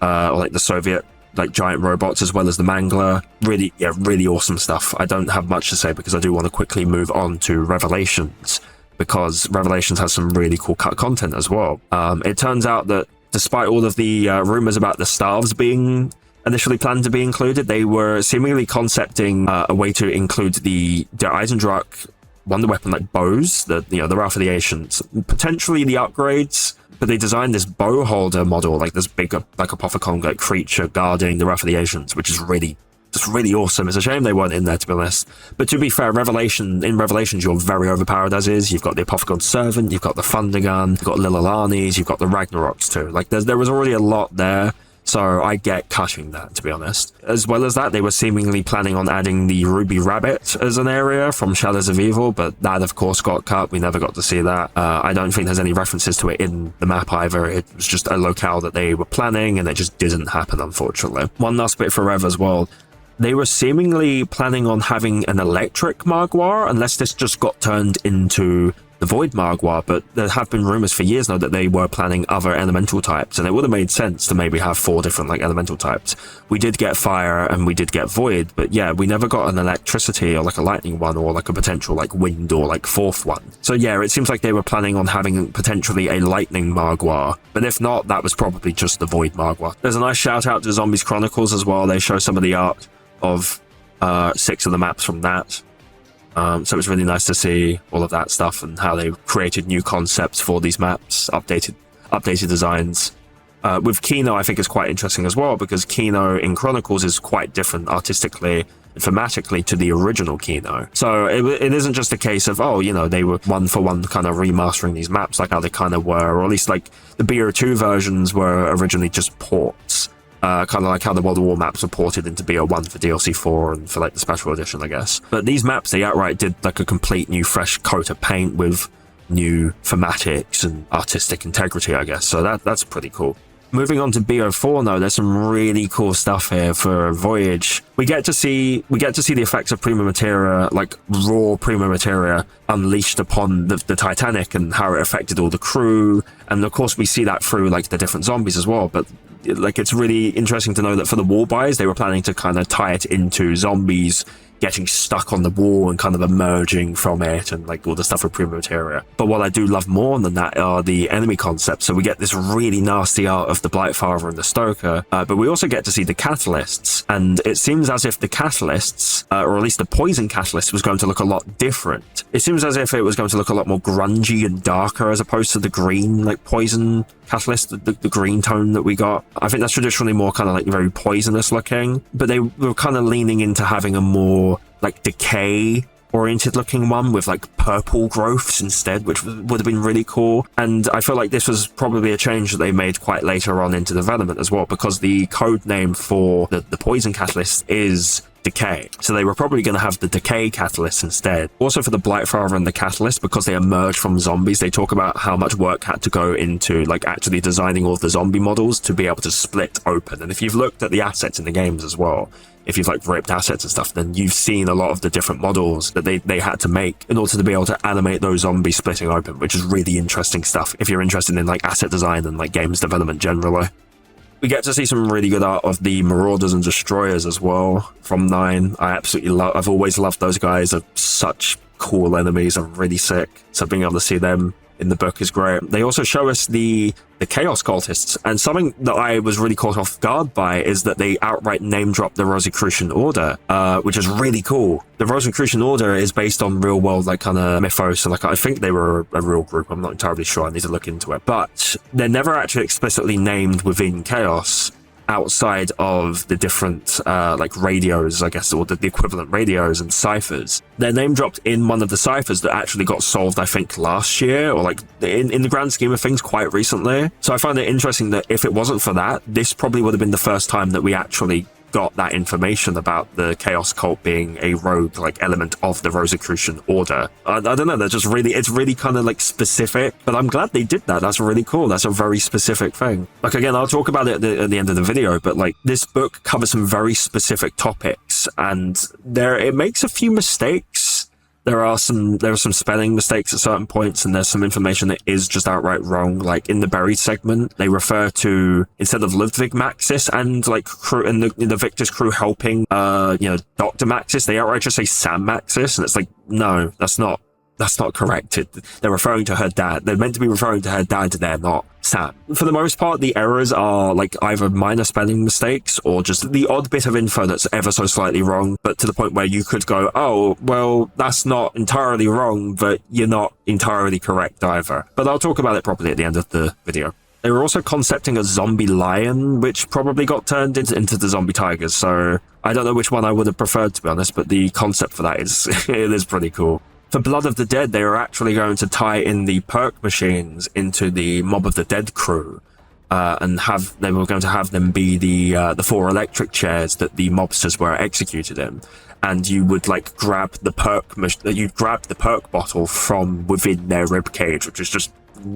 S1: or like the Soviet like giant robots, as well as the Mangler. Really awesome stuff. I don't have much to say because I do want to quickly move on to Revelations, because Revelations has some really cool cut content as well. It turns out that despite all of the rumors about the staves being initially planned to be included, they were seemingly concepting a way to include the Eisendrache wonder weapon like bows, the Wrath of the Ancients, potentially the upgrades. But they designed this bow holder model, like this big, like Apophicon like creature guarding the Wrath of the Ancients, which is really awesome. It's a shame they weren't in there, to be honest. But to be fair, in Revelations, you're very overpowered as is. You've got the Apophicon Servant, you've got the Thundergun, you've got Lilalanis, you've got the Ragnaroks too. Like there was already a lot there. So I get cutting that, to be honest. As well as that, they were seemingly planning on adding the Ruby Rabbit as an area from Shadows of Evil, but that, of course, got cut. We never got to see that. I don't think there's any references to it in the map either. It was just a locale that they were planning, and it just didn't happen, unfortunately. One last bit for Rev as well. They were seemingly planning on having an electric Margwar, unless this just got turned into the Void Margwar, but there have been rumors for years now that they were planning other elemental types, and it would have made sense to maybe have 4 different like elemental types. We did get fire and we did get void, but yeah, we never got an electricity or like a lightning one, or like a potential like wind or like 4th one. So yeah, it seems like they were planning on having potentially a lightning Margwar, but if not, that was probably just the Void Margwar. There's a nice shout out to Zombies Chronicles as well. They show some of the art of 6 of the maps from that. So it's really nice to see all of that stuff and how they created new concepts for these maps, updated designs. With Kino, I think it's quite interesting as well, because Kino in Chronicles is quite different artistically and thematically to the original Kino. So it isn't just a case of, they were one for one kind of remastering these maps like how they kind of were, or at least like the BO2 versions were originally just ports. Kind of like how the World of War maps were ported into BO1 for DLC 4 and for like the special edition, I guess. But these maps, they outright did like a complete new fresh coat of paint with new thematics and artistic integrity, I guess. So that's pretty cool. Moving on to BO4 though, there's some really cool stuff here for Voyage. We get to see the effects of Prima Materia, like raw Prima Materia, unleashed upon the Titanic and how it affected all the crew. And of course we see that through like the different zombies as well, but like it's really interesting to know that for the war buys, they were planning to kind of tie it into zombies getting stuck on the wall and kind of emerging from it, and like all the stuff with Primordial. But what I do love more than that are the enemy concepts. So we get this really nasty art of the Blightfather and the Stoker, but we also get to see the catalysts, and it seems as if the catalysts, or at least the poison catalyst, was going to look a lot different. It seems as if it was going to look a lot more grungy and darker as opposed to the green, like poison catalyst, the green tone that we got. I think that's traditionally more kind of like very poisonous looking, but they were kind of leaning into having a more like decay oriented looking one with like purple growths instead, which would have been really cool. And I feel like this was probably a change that they made quite later on into development as well, because the code name for the poison catalyst is Decay. So they were probably going to have the Decay catalyst instead. Also for the Blightfather and the catalyst, because they emerged from zombies, they talk about how much work had to go into like actually designing all of the zombie models to be able to split open. And if you've looked at the assets in the games as well, if you've like ripped assets and stuff, then you've seen a lot of the different models that they had to make in order to be able to animate those zombies splitting open, which is really interesting stuff if you're interested in like asset design and like games development generally. We get to see some really good art of the Marauders and Destroyers as well from 9. I absolutely love, I've always loved those guys. They're such cool enemies, are really sick. So being able to see them in the book is great. They also show us the Chaos Cultists, and something that I was really caught off guard by is that they outright name drop the Rosicrucian Order, which is really cool. The Rosicrucian Order is based on real world like kind of mythos, and like I think they were a real group. I'm not entirely sure. I need to look into it, but they're never actually explicitly named within Chaos outside of the different like radios, I guess, or the equivalent radios and ciphers. They're name dropped in one of the ciphers that actually got solved, I think, last year, or like in the grand scheme of things quite recently. So I find it interesting that if it wasn't for that, this probably would have been the first time that we actually got that information about the Chaos Cult being a rogue like element of the Rosicrucian Order. I don't know, they're just really, it's really kind of like specific, but I'm glad they did that. That's really cool. That's a very specific thing. Like again, I'll talk about it at the end of the video, but like this book covers some very specific topics, and it makes a few mistakes. There are some spelling mistakes at certain points, and there's some information that is just outright wrong. Like in the buried segment, they refer to, instead of Ludwig Maxis and like crew and the Victor's crew helping Dr. Maxis, they outright just say Sam Maxis, and it's like, no, that's not correct. They're referring to her dad. They're meant to be referring to her dad, they're not Sam. For the most part, the errors are like either minor spelling mistakes or just the odd bit of info that's ever so slightly wrong, but to the point where you could go, oh, well, that's not entirely wrong, but you're not entirely correct either. But I'll talk about it properly at the end of the video. They were also concepting a zombie lion, which probably got turned into the zombie tigers, so I don't know which one I would have preferred, to be honest, but the concept for that is it is pretty cool. For Blood of the Dead, they were actually going to tie in the perk machines into the Mob of the Dead crew, and they were going to have them be the 4 electric chairs that the mobsters were executed in. And you would like grab the perk bottle from within their rib cage, which is just,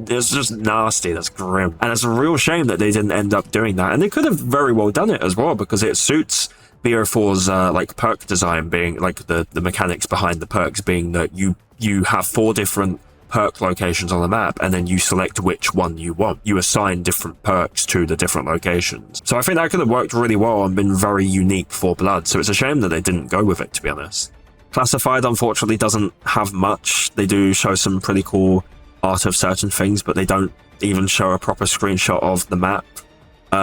S1: it's just nasty. That's grim, and it's a real shame that they didn't end up doing that. And they could have very well done it as well, because it suits BO4's like perk design, being like the mechanics behind the perks being that you have 4 different perk locations on the map, and then you select which one you want. You assign different perks to the different locations. So I think that could have worked really well and been very unique for Blood. So it's a shame that they didn't go with it, to be honest. Classified, unfortunately, doesn't have much. They do show some pretty cool art of certain things, but they don't even show a proper screenshot of the map.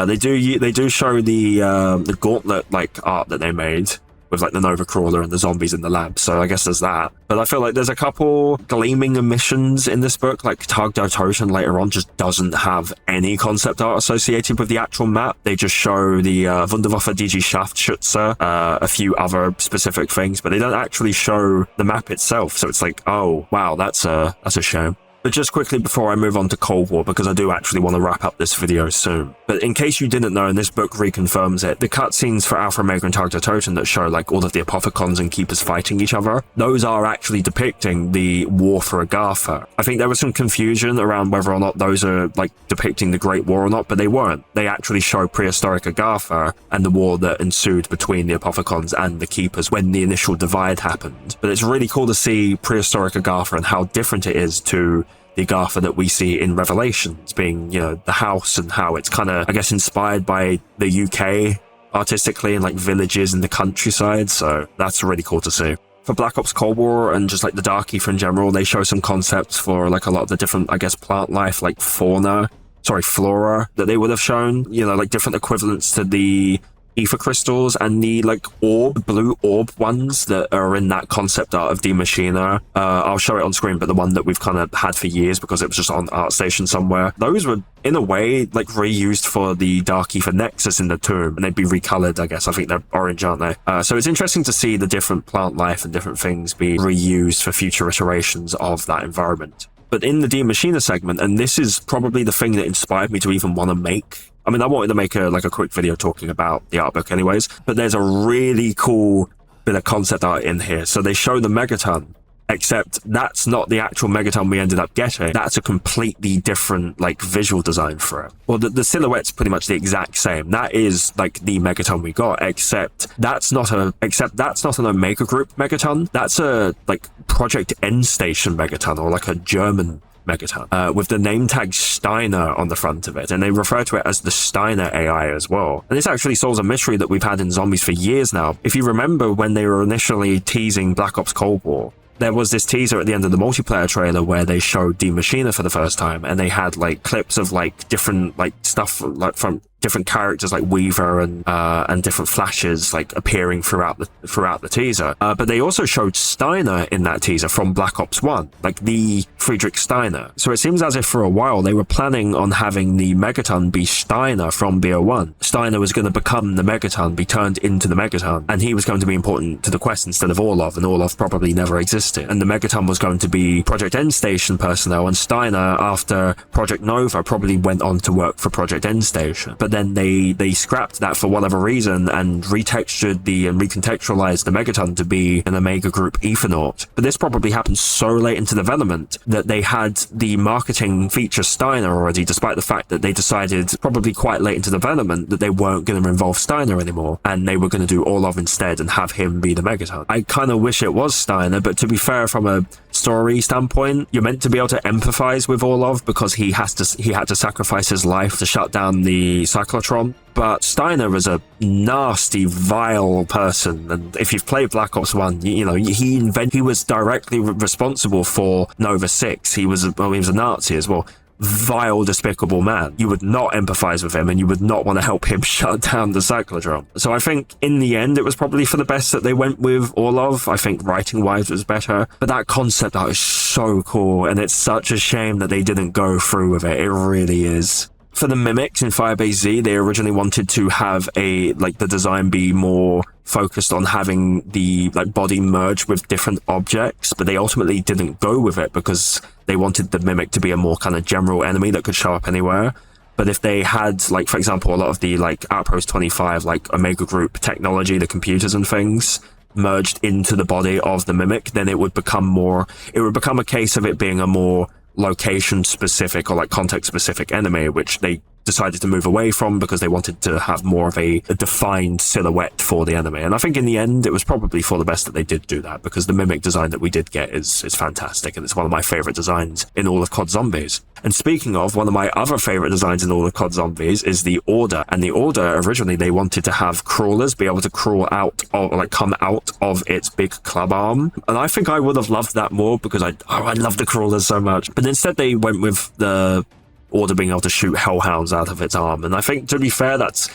S1: They do show the gauntlet like art that they made with like the Nova Crawler and the zombies in the lab, so I guess there's that. But I feel like there's a couple gleaming omissions in this book, like Tag der Toten later on just doesn't have any concept art associated with the actual map. They just show the Wunderwaffe DG Scharfschütze, a few other specific things, but they don't actually show the map itself, so it's like, oh wow, that's a shame. But just quickly before I move on to Cold War, because I do actually want to wrap up this video soon. But in case you didn't know, and this book reconfirms it, the cutscenes for Alpha Omega and Tag der Toten that show like all of the Apothicons and Keepers fighting each other, those are actually depicting the War for Agartha. I think there was some confusion around whether or not those are like depicting the Great War or not, but they weren't. They actually show prehistoric Agartha and the war that ensued between the Apothicons and the Keepers when the initial divide happened. But it's really cool to see prehistoric Agartha and how different it is to the Agartha that we see in Revelations, being, the house, and how it's kind of, I guess, inspired by the UK artistically in like villages in the countryside, so that's really cool to see. For Black Ops Cold War and just like the Dark Ether in general, they show some concepts for like a lot of the different, I guess, plant life, like flora that they would have shown, you know, like different equivalents to the ether crystals and the like blue orb ones that are in that concept art of Die Maschine. I'll show it on screen, but the one that we've kind of had for years because it was just on ArtStation somewhere. Those were in a way like reused for the Dark Ether Nexus in the tomb, and they'd be recolored, I guess. I think they're orange, aren't they? So it's interesting to see the different plant life and different things be reused for future iterations of that environment. But in the Die Maschine segment, and this is probably the thing that inspired me to even want to make, I mean, I wanted to make a quick video talking about the art book anyways, but there's a really cool bit of concept art in here. So they show the Megaton, except that's not the actual Megaton we ended up getting. That's a completely different like visual design for it. Well, the silhouette's pretty much the exact same. That is like the Megaton we got, except that's not an Omega Group Megaton. That's a like Project End Station Megaton, or like a German Megaton, with the name tag Steiner on the front of it, and they refer to it as the Steiner AI as well. And this actually solves a mystery that we've had in Zombies for years now. If you remember when they were initially teasing Black Ops Cold War, there was this teaser at the end of the multiplayer trailer where they showed Die Maschine for the first time, and they had like clips of like different like stuff like from different characters like Weaver and different flashes like appearing throughout the teaser. But they also showed Steiner in that teaser from Black Ops 1, like the Friedrich Steiner. So it seems as if for a while they were planning on having the Megaton be Steiner from BO1. Steiner was going to become the Megaton, be turned into the Megaton, and he was going to be important to the quest instead of Orlov, and Orlov probably never existed. And the Megaton was going to be Project End Station personnel, and Steiner, after Project Nova, probably went on to work for Project End Station. But then they scrapped that for whatever reason and recontextualized the Megaton to be an Omega Group Ethernaut. But this probably happened so late into development that they had the marketing feature Steiner already, despite the fact that they decided probably quite late into development that they weren't going to involve Steiner anymore, and they were going to do Orlov instead and have him be the Megaton. I kind of wish it was Steiner, but to be fair, from a story standpoint, you're meant to be able to empathize with Orlov because he had to sacrifice his life to shut down the cyclotron. But Steiner was a nasty, vile person, and if you've played Black Ops 1, you know, he was directly responsible for Nova 6. He was a Nazi as well. Vile, despicable man. You would not empathize with him, and you would not want to help him shut down the cyclotron. So I think in the end it was probably for the best that they went with Orlov. I think writing wise was better, but that concept art is so cool, and it's such a shame that they didn't go through with it. It really is. For the mimics in Firebase Z, they originally wanted to have the design be more focused on having the body merge with different objects, but they ultimately didn't go with it because they wanted the mimic to be a more kind of general enemy that could show up anywhere. But if they had, for example, a lot of the Outpost 25, Omega Group technology, the computers and things, merged into the body of the mimic, then it would become a case of it being a more location specific or context specific enemy, which they decided to move away from because they wanted to have more of a defined silhouette for the enemy. And I think in the end it was probably for the best that they did do that, because the mimic design that we did get is fantastic, and it's one of my favorite designs in all of COD Zombies. And speaking of, one of my other favorite designs in all of COD Zombies is the Order. And the Order, originally they wanted to have crawlers be able to crawl out of, come out of its big club arm, and I think I would have loved that more because I love the crawlers so much. But instead they went with the Order being able to shoot hellhounds out of its arm, and I think, to be fair, that's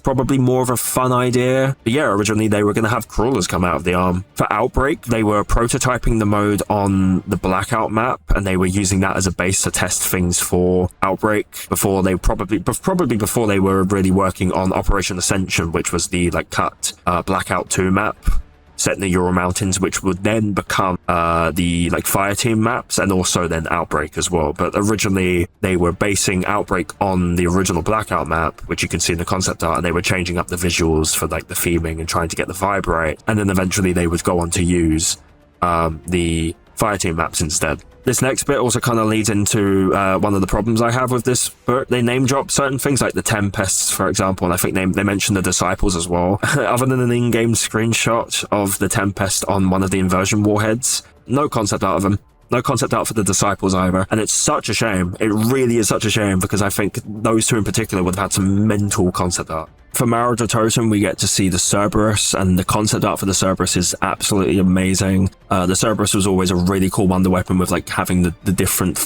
S1: probably more of a fun idea. But yeah, originally they were going to have crawlers come out of the arm. For Outbreak, they were prototyping the mode on the Blackout map, and they were using that as a base to test things for Outbreak before they before they were really working on Operation Ascension, which was the cut Blackout 2 map set in the Ural Mountains, which would then become the Fireteam maps, and also then Outbreak as well. But originally they were basing Outbreak on the original Blackout map, which you can see in the concept art, and they were changing up the visuals for the theming and trying to get the vibe right. And then eventually they would go on to use the Fireteam maps instead. This next bit also kind of leads into one of the problems I have with this book. They name drop certain things like the Tempests, for example, and I think they mention the Disciples as well. Other than an in-game screenshot of the Tempest on one of the inversion warheads, no concept art of them. No concept art for the Disciples either. And it's such a shame. It really is such a shame, because I think those two in particular would have had some mental concept art. For Marauder Totem, we get to see the Cerberus, and the concept art for the Cerberus is absolutely amazing. The Cerberus was always a really cool wonder weapon with like having the different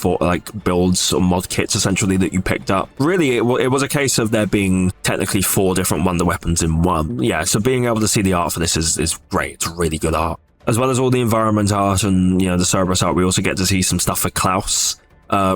S1: builds or mod kits essentially that you picked up. Really, it was a case of there being technically 4 different wonder weapons in one. Yeah, so being able to see the art for this is great. It's really good art. As well as all the environment art and, the Cerberus art, we also get to see some stuff for Klaus,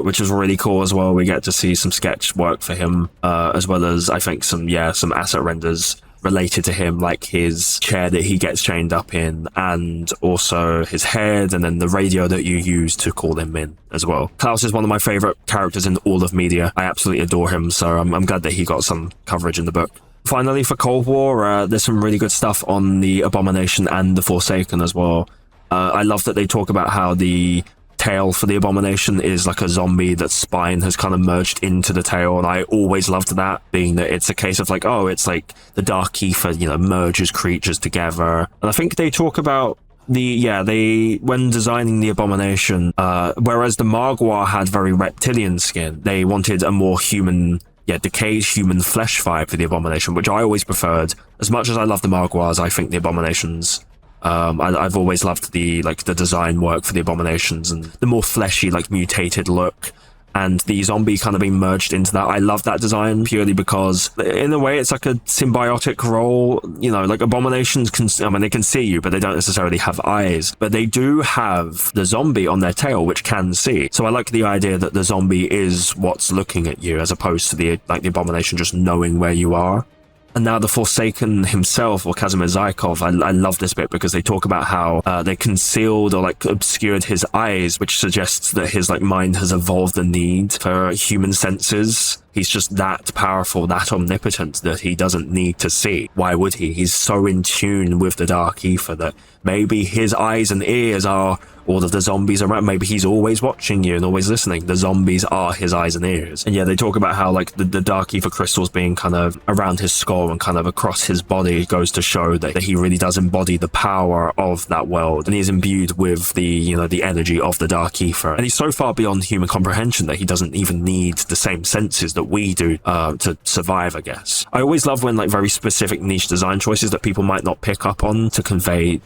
S1: which is really cool as well. We get to see some sketch work for him, as well as, I think, some asset renders related to him, like his chair that he gets chained up in, and also his head, and then the radio that you use to call him in as well. Klaus is one of my favorite characters in all of media. I absolutely adore him, so I'm glad that he got some coverage in the book. Finally, for Cold War, there's some really good stuff on the Abomination and the Forsaken as well. I love that they talk about how the tail for the Abomination is like a zombie that's spine has kind of merged into the tail, and I always loved that, being that it's a case of like, oh, it's like the Dark Ether, merges creatures together. And I think they talk about when designing the Abomination, whereas the Margwa had very reptilian skin, they wanted a more human, decayed human flesh vibe for the Abomination, which I always preferred. As much as I love the Margwas, I think the Abominations, I've always loved the design work for the Abominations and the more fleshy, mutated look. And the zombie kind of being merged into that. I love that design purely because, in a way, it's like a symbiotic role. Abominations they can see you, but they don't necessarily have eyes. But they do have the zombie on their tail, which can see. So I like the idea that the zombie is what's looking at you, as opposed to the Abomination just knowing where you are. And now the Forsaken himself, or Kazimir Zykov, I love this bit because they talk about how they concealed or obscured his eyes, which suggests that his mind has evolved the need for human senses. He's just that powerful, that omnipotent, that he doesn't need to see. Why would he? He's so in tune with the Dark Ether that maybe his eyes and ears are all of the zombies around. Maybe he's always watching you and always listening. The zombies are his eyes and ears. And they talk about how the Dark Ether crystals being kind of around his skull and kind of across his body goes to show that he really does embody the power of that world. And he's imbued with the energy of the Dark Ether. And he's so far beyond human comprehension that he doesn't even need the same senses that we do to survive, I guess. I always love when very specific niche design choices that people might not pick up on to convey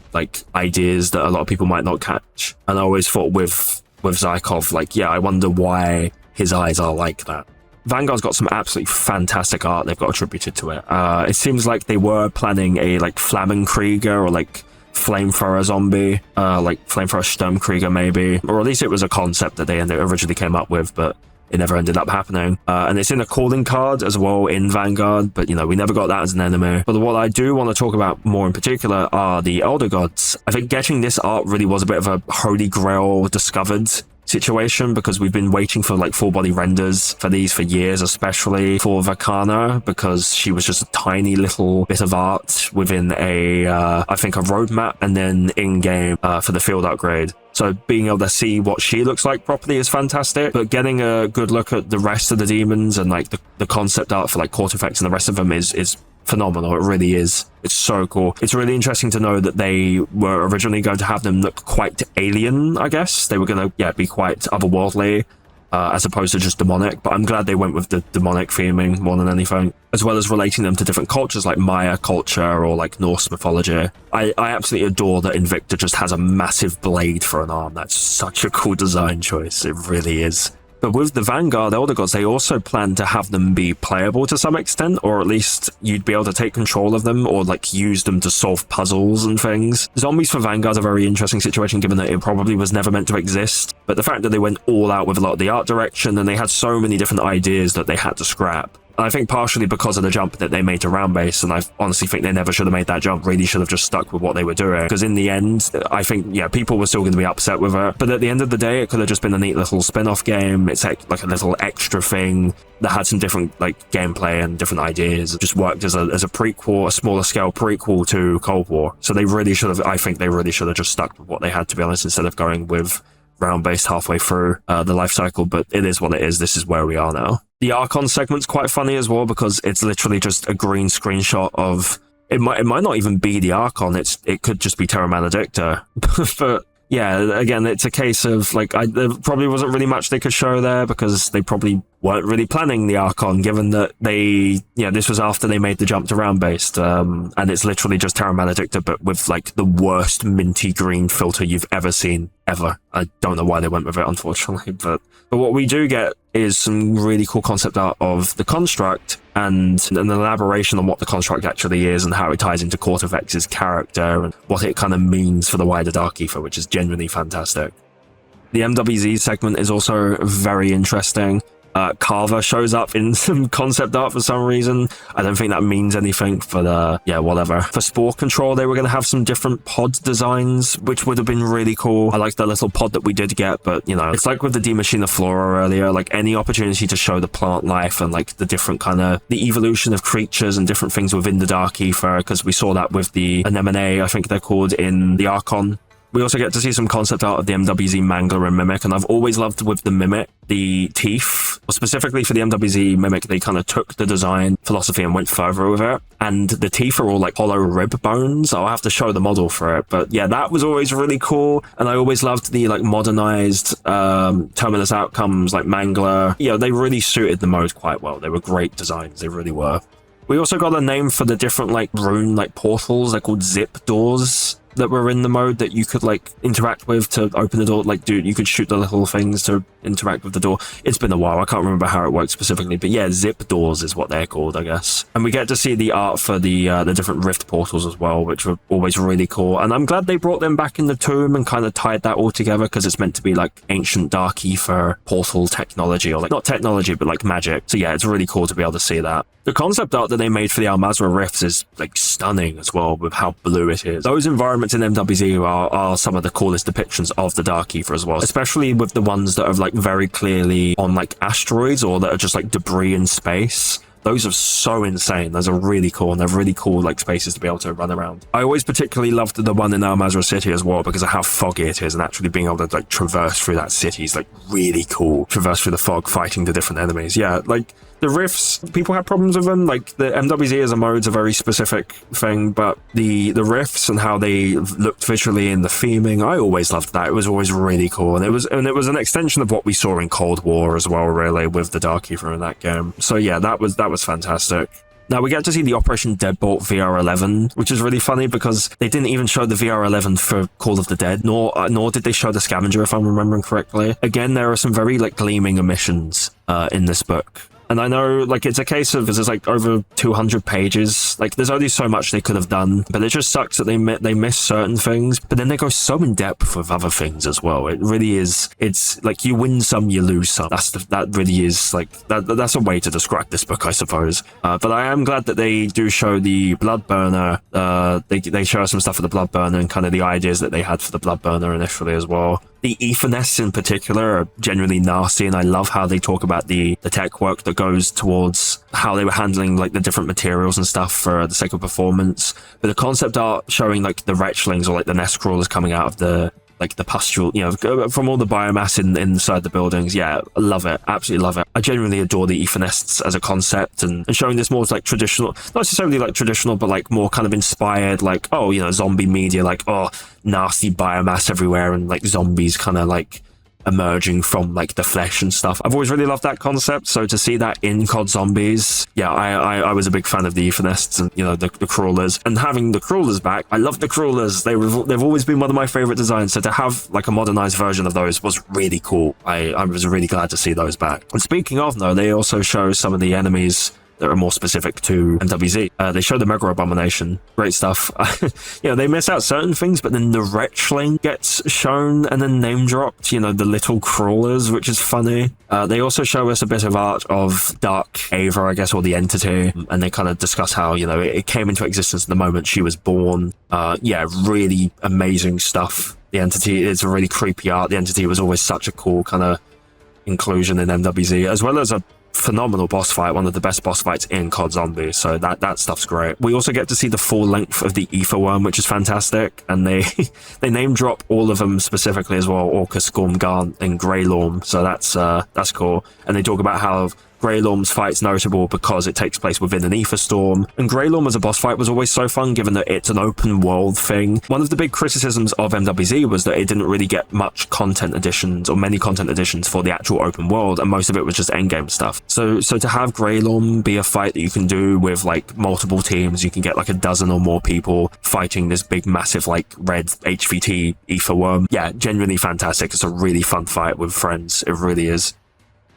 S1: ideas that a lot of people might not catch. And I always thought with Zykov, I wonder why his eyes are like that. Vanguard's got some absolutely fantastic art they've got attributed to it. It seems like they were planning a Flammenkrieger or flamethrower zombie, flamethrower Sturmkrieger maybe, or at least it was a concept that they originally came up with, but it never ended up happening. And it's in a calling card as well in Vanguard, but we never got that as an enemy. But what I do want to talk about more in particular are the Elder Gods. I think getting this art really was a bit of a holy grail discovered situation, because we've been waiting for full body renders for these for years, especially for Vakana, because she was just a tiny little bit of art within I think a roadmap and then in-game for the field upgrade. So being able to see what she looks like properly is fantastic, but getting a good look at the rest of the demons and the concept art for Cortifex and the rest of them is phenomenal. It really is. It's so cool. It's really interesting to know that they were originally going to have them look quite alien, I guess. They were going to be quite otherworldly, as opposed to just demonic, but I'm glad they went with the demonic theming more than anything, as well as relating them to different cultures like Maya culture or Norse mythology. I absolutely adore that Invicta just has a massive blade for an arm. That's such a cool design choice. It really is. But with the Vanguard Elder Gods, they also plan to have them be playable to some extent, or at least you'd be able to take control of them or use them to solve puzzles and things. Zombies for Vanguard's a very interesting situation, given that it probably was never meant to exist. But the fact that they went all out with a lot of the art direction, and they had so many different ideas that they had to scrap. And I think partially because of the jump that they made to round base, and I honestly think they never should have made that jump, really should have just stuck with what they were doing. Because in the end, I think, people were still going to be upset with it. But at the end of the day, it could have just been a neat little spin-off game. It's a little extra thing that had some different gameplay and different ideas. It just worked as a prequel, a smaller scale prequel to Cold War. So they really should have, I think they really should have just stuck with what they had, to be honest, instead of going with round-based halfway through the life cycle. But it is what it is. This is where we are now. The Archon segment's quite funny as well, because it's literally just a green screenshot of... It might not even be the Archon. It could just be Terra Maledicta. But yeah, again, it's a case of like there probably wasn't really much they could show there because they probably weren't really planning the Archon, given that this was after they made the jump to round based, and it's literally just Terra Maledicta, but with like the worst minty green filter you've ever seen, ever. I don't know why they went with it, unfortunately, but what we do get is some really cool concept art of the construct and an elaboration on what the construct actually is and how it ties into Cortifex's character and what it kind of means for the wider Dark Aether, which is genuinely fantastic. The MWZ segment is also very interesting. Carver shows up in some concept art for some reason. I don't think that means anything, but yeah, whatever. For Spore Control, they were going to have some different pod designs, which would have been really cool. I like the little pod that we did get, but, you know, it's like with the D Machina Flora earlier, like any opportunity to show the plant life and like the different kind of, the evolution of creatures and different things within the Dark Aether, because we saw that with the Anemone, I think they're called, in the Archon. We also get to see some concept art of the MWZ Mangler and Mimic, and I've always loved with the Mimic, the teeth. Specifically for the MWZ Mimic, they kind of took the design philosophy and went further with it, and the teeth are all like hollow rib bones. I'll have to show the model for it, but yeah, that was always really cool, and I always loved the like modernized Terminus Outcomes, like Mangler. Yeah, they really suited the mode quite well. They were great designs, they really were. We also got a name for the different like rune like portals. They're called zip doors that were in the mode that you could like interact with to open the door. Like, dude, you could shoot the little things to interact with the door. It's been a while, I can't remember how it works specifically, but yeah, zip doors is what they're called, I guess. And we get to see the art for the different rift portals as well, which were always really cool, and I'm glad they brought them back in the tomb and kind of tied that all together, because it's meant to be like ancient Dark Aether portal technology, or like not technology but like magic. So yeah, it's really cool to be able to see that. The concept art that they made for the Al-Mazrah rifts is like stunning as well, with how blue it is. Those environments in MWZ are some of the coolest depictions of the Dark Aether as well, especially with the ones that are like very clearly on like asteroids or that are just like debris in space. Those are so insane. Those are really cool, and they're really cool like spaces to be able to run around. I always particularly loved the one in Al-Mazrah City as well, because of how foggy it is, and actually being able to like traverse through that city is like really cool. Traverse through the fog, fighting the different enemies. Yeah, like the rifts, people have problems with them. Like the MWZ as a mode's a very specific thing, but the rifts and how they looked visually in the theming, I always loved that. It was always really cool, and it was an extension of what we saw in Cold War as well, really, with the Dark Aether in that game. So yeah, that was fantastic. Now we get to see the Operation Deadbolt VR11, which is really funny because they didn't even show the VR11 for Call of the Dead, nor did they show the Scavenger, if I'm remembering correctly. Again, there are some very like gleaming omissions in this book. And I know, like, it's a case of, there's like over 200 pages. Like, there's only so much they could have done, but it just sucks that they miss certain things. But then they go so in depth with other things as well. It really is. It's like you win some, you lose some. That really is like that's a way to describe this book, I suppose. But I am glad that they do show the Bloodburner. They show us some stuff for the Bloodburner and kind of the ideas that they had for the Bloodburner initially as well. The Aether nests in particular are genuinely nasty, and I love how they talk about the tech work that goes towards how they were handling like the different materials and stuff for the sake of performance. But the concept art showing like the retchlings or like the nest crawlers coming out of the pustule, you know, from all the biomass inside the buildings. Yeah, I love it. Absolutely love it. I genuinely adore the Aether nests as a concept, and showing this more as like traditional, not necessarily like traditional, but like more kind of inspired, like, oh, you know, zombie media, like, oh, nasty biomass everywhere and like zombies kind of like emerging from like the flesh and stuff. I've always really loved that concept, so to see that in COD Zombies, yeah, I was a big fan of the Aether nests and, you know, the crawlers, and having the crawlers back. I love the crawlers. They've always been one of my favorite designs, so to have like a modernized version of those was really cool. I was really glad to see those back. And speaking of, though, they also show some of the enemies that are more specific to MWZ. They show the Mega Abomination. Great stuff. You know, they miss out certain things, but then the Retchling gets shown and then name dropped, you know, the little crawlers, which is funny. They also show us a bit of art of Dark Aether, I guess, or the entity, and they kind of discuss how, you know, it came into existence the moment she was born. Yeah, really amazing stuff. The entity is a really creepy art. The entity was always such a cool kind of inclusion in MWZ, as well as a phenomenal boss fight, one of the best boss fights in COD Zombies, so that stuff's great. We also get to see the full length of the Aether Worm, which is fantastic, and they name drop all of them specifically as well: Orcus, Gormgarn, and Greylorm, so that's cool. And they talk about how Greylorm's fight's notable because it takes place within an ether storm, and Greylorm as a boss fight was always so fun given that it's an open world thing. One of the big criticisms of MWZ was that it didn't really get much content additions or many content additions for the actual open world, and most of it was just endgame stuff. So to have Greylorm be a fight that you can do with like multiple teams, you can get like a dozen or more people fighting this big massive like red HVT ether worm. Yeah, genuinely fantastic. It's a really fun fight with friends. It really is.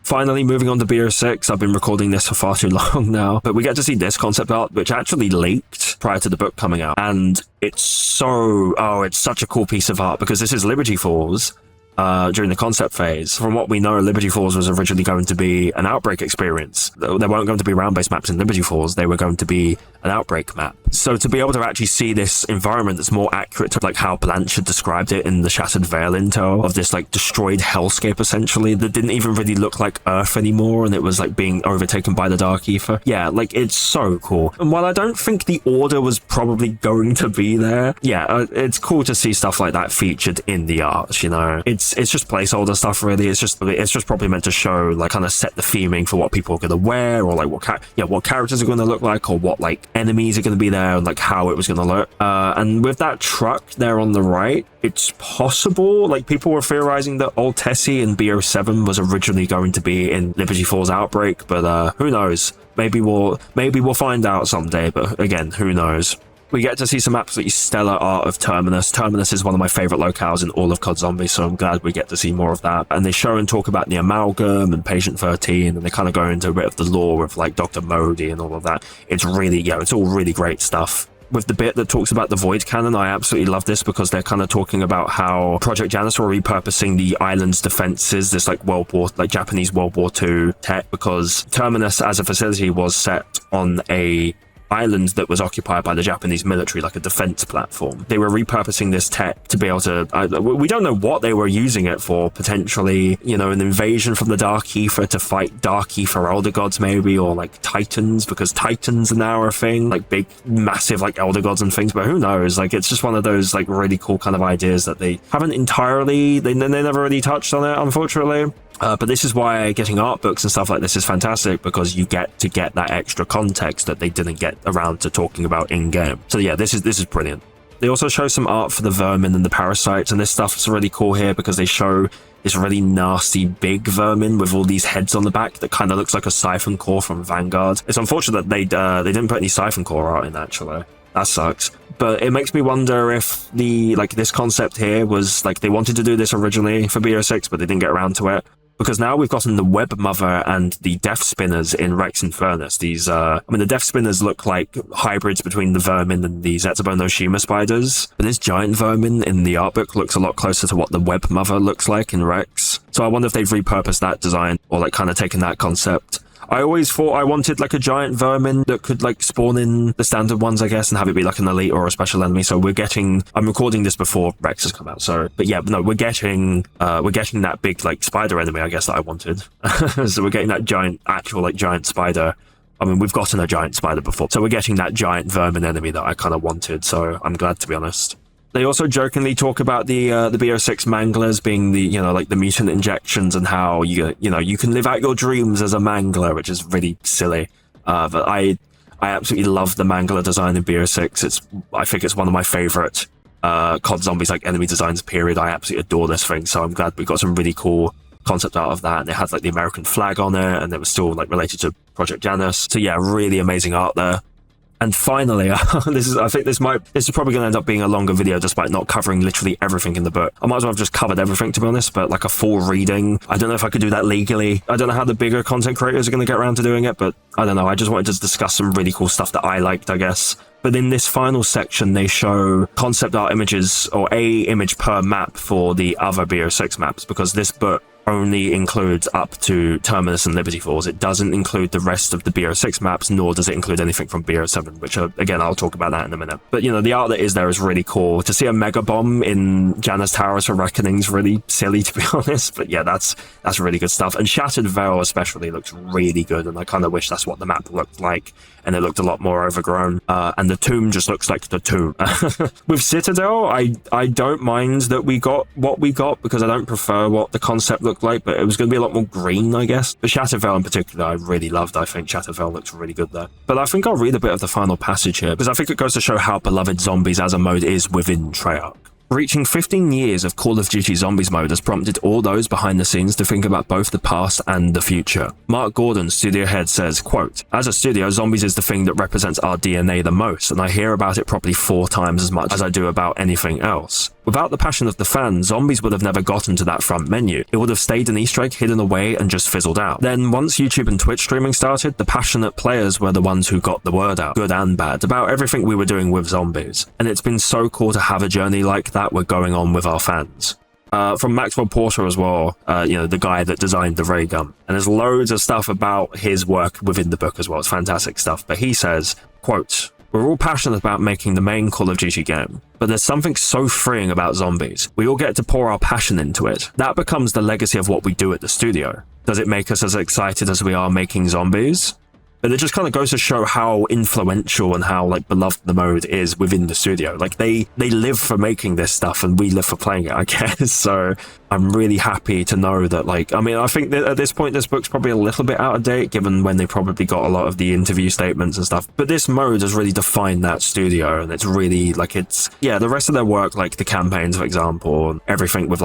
S1: Finally, moving on to BO6, I've been recording this for far too long now, but we get to see this concept art, which actually leaked prior to the book coming out. And it's such a cool piece of art because this is Liberty Falls during the concept phase. From what we know, Liberty Falls was originally going to be an Outbreak experience. There weren't going to be round-based maps in Liberty Falls, they were going to be an Outbreak map. So to be able to actually see this environment that's more accurate to like how Blanchard described it in the Shattered Veil intel, of this like destroyed hellscape essentially, that didn't even really look like Earth anymore, and it was like being overtaken by the Dark Ether. Yeah, like it's so cool. And while I don't think the Order was probably going to be there, yeah, it's cool to see stuff like that featured in the art, you know. It's just placeholder stuff really. It's just probably meant to show, like, kind of set the theming for what people are going to wear, or like what characters are going to look like, or what like enemies are going to be there, and like how it was going to look. And with that truck there on the right, it's possible, like people were theorizing that Old Tessie in BO7 was originally going to be in Liberty Falls Outbreak, but who knows? Maybe we'll find out someday, but again, who knows? We get to see some absolutely stellar art of Terminus. Terminus is one of my favorite locales in all of COD Zombies, so I'm glad we get to see more of that. And they show and talk about the Amalgam and Patient 13, and they kind of go into a bit of the lore of like Dr. Modi and all of that. It's really, yeah, it's all really great stuff. With the bit that talks about the Void Cannon, I absolutely love this because they're kind of talking about how Project Janus were repurposing the island's defenses, this like Japanese World War II tech, because Terminus as a facility was set on a island that was occupied by the Japanese military, like a defense platform. They were repurposing this tech to be able to, we don't know what they were using it for, potentially, you know, an invasion from the Dark Ether to fight Dark Ether Elder Gods maybe, or like Titans, because Titans are now a thing, like big, massive like Elder Gods and things, but who knows? Like, it's just one of those like really cool kind of ideas that they haven't entirely, they never really touched on it, unfortunately. But this is why getting art books and stuff like this is fantastic, because you get to get that extra context that they didn't get around to talking about in-game. So yeah, this is brilliant. They also show some art for the vermin and the parasites, and this stuff is really cool here because they show this really nasty big vermin with all these heads on the back that kind of looks like a Siphon Core from Vanguard. It's unfortunate they didn't put any Siphon Core art in, actually. That sucks. But it makes me wonder if this concept here was like they wanted to do this originally for BO6, but they didn't get around to it. Because now we've gotten the Web Mother and the Death Spinners in Rex Infernus. These, the Death Spinners look like hybrids between the Vermin and the Zetsubo no Shima spiders. But this giant Vermin in the art book looks a lot closer to what the Web Mother looks like in Rex. So I wonder if they've repurposed that design, or like kind of taken that concept. I always thought I wanted like a giant vermin that could like spawn in the standard ones, I guess, and have it be like an elite or a special enemy. So I'm recording this before Rex has come out, so, but yeah, no, we're getting that big like spider enemy, I guess, that I wanted. So we're getting that giant spider. I mean, we've gotten a giant spider before, so we're getting that giant vermin enemy that I kind of wanted, so I'm glad, to be honest. They also jokingly talk about the BO6 manglers being the, you know, like the mutant injections, and how you can live out your dreams as a mangler, which is really silly. But I absolutely love the mangler design in BO6. I think it's one of my favorite COD Zombies like enemy designs, period. I absolutely adore this thing, so I'm glad we got some really cool concept art of that. And it had like the American flag on it, and it was still like related to Project Janus. So yeah, really amazing art there. And finally, I think this is probably going to end up being a longer video despite not covering literally everything in the book. I might as well have just covered everything, to be honest, but like a full reading, I don't know if I could do that legally. I don't know how the bigger content creators are going to get around to doing it, but I don't know. I just wanted to discuss some really cool stuff that I liked, I guess. But in this final section, they show concept art images, or a image per map for the other BO6 maps, because this book only includes up to Terminus and Liberty Falls. It doesn't include the rest of the BO6 maps, nor does it include anything from BO7, which, again, I'll talk about that in a minute. But, you know, the art that is there is really cool. To see a Mega Bomb in Janus Towers for Reckoning is really silly, to be honest, but yeah, that's really good stuff. And Shattered Veil especially looks really good, and I kind of wish that's what the map looked like, and it looked a lot more overgrown. And the tomb just looks like the tomb. With Citadel, I don't mind that we got what we got, because I don't prefer what the concept looks look like, but it was going to be a lot more green, I guess. But Shattervale in particular, I really loved. I think Shattervale looks really good there. But I think I'll read a bit of the final passage here, because I think it goes to show how beloved Zombies as a mode is within Treyarch. Reaching 15 years of Call of Duty Zombies mode has prompted all those behind the scenes to think about both the past and the future. Mark Gordon, studio head, says, quote, "As a studio, Zombies is the thing that represents our DNA the most, and I hear about it probably 4 times as much as I do about anything else. Without the passion of the fans, Zombies would have never gotten to that front menu. It would have stayed an Easter egg hidden away and just fizzled out. Then, once YouTube and Twitch streaming started, the passionate players were the ones who got the word out, good and bad, about everything we were doing with Zombies. And it's been so cool to have a journey like that we're going on with our fans." From Maxwell Porter as well, the guy that designed the ray gun. And there's loads of stuff about his work within the book as well. It's fantastic stuff. But he says, quote, "We're all passionate about making the main Call of Duty game, but there's something so freeing about Zombies. We all get to pour our passion into it. That becomes the legacy of what we do at the studio. Does it make us as excited as we are making Zombies?" And it just kind of goes to show how influential and how like beloved the mode is within the studio. Like they live for making this stuff and we live for playing it, I guess. So I'm really happy to know that, like, I mean, I think that at this point this book's probably a little bit out of date given when they probably got a lot of the interview statements and stuff. But this mode has really defined that studio, and it's really like the rest of their work, like the campaigns, for example, and everything with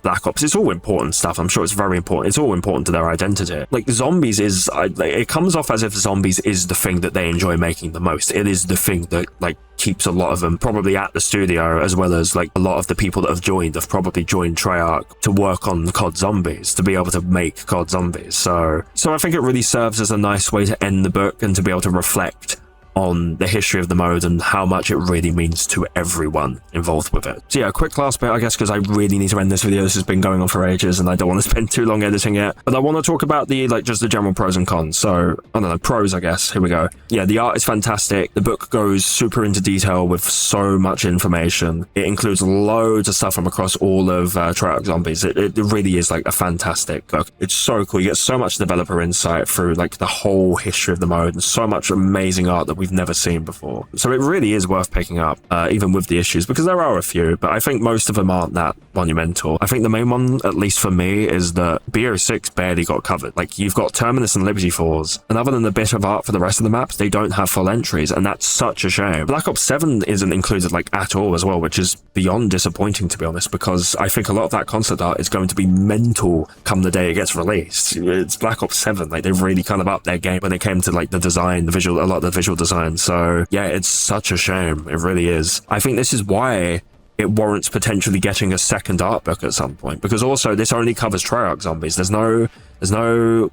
S1: Black Ops, it's all important stuff. I'm sure it's very important. It's all important to their identity. Like Zombies is, it comes off as if Zombies is the thing that they enjoy making the most. It is the thing that like keeps a lot of them probably at the studio, as well as like a lot of the people that have probably joined Treyarch to work on COD Zombies, to be able to make COD Zombies. So I think it really serves as a nice way to end the book and to be able to reflect on the history of the mode and how much it really means to everyone involved with it. So yeah, a quick last bit, I guess, because I really need to end this video. This has been going on for ages and I don't want to spend too long editing it. But I want to talk about just the general pros and cons. So, I don't know, pros, I guess. Here we go. Yeah, the art is fantastic. The book goes super into detail with so much information. It includes loads of stuff from across all of Treyarch Zombies. It really is like a fantastic book. It's so cool. You get so much developer insight through like the whole history of the mode and so much amazing art that we've never seen before. So it really is worth picking up, even with the issues, because there are a few, but I think most of them aren't that monumental. I think the main one, at least for me, is that BO6 barely got covered. Like, you've got Terminus and Liberty Falls, and other than a bit of art for the rest of the maps, they don't have full entries, and that's such a shame. Black Ops 7 isn't included, like, at all as well, which is beyond disappointing, to be honest, because I think a lot of that concept art is going to be mental come the day it gets released. It's Black Ops 7, like, they've really kind of upped their game when it came to, like, the design, a lot of the visual design. So yeah, it's such a shame. It really is. I think this is why it warrants potentially getting a second art book at some point, because also this only covers Treyarch Zombies. There's no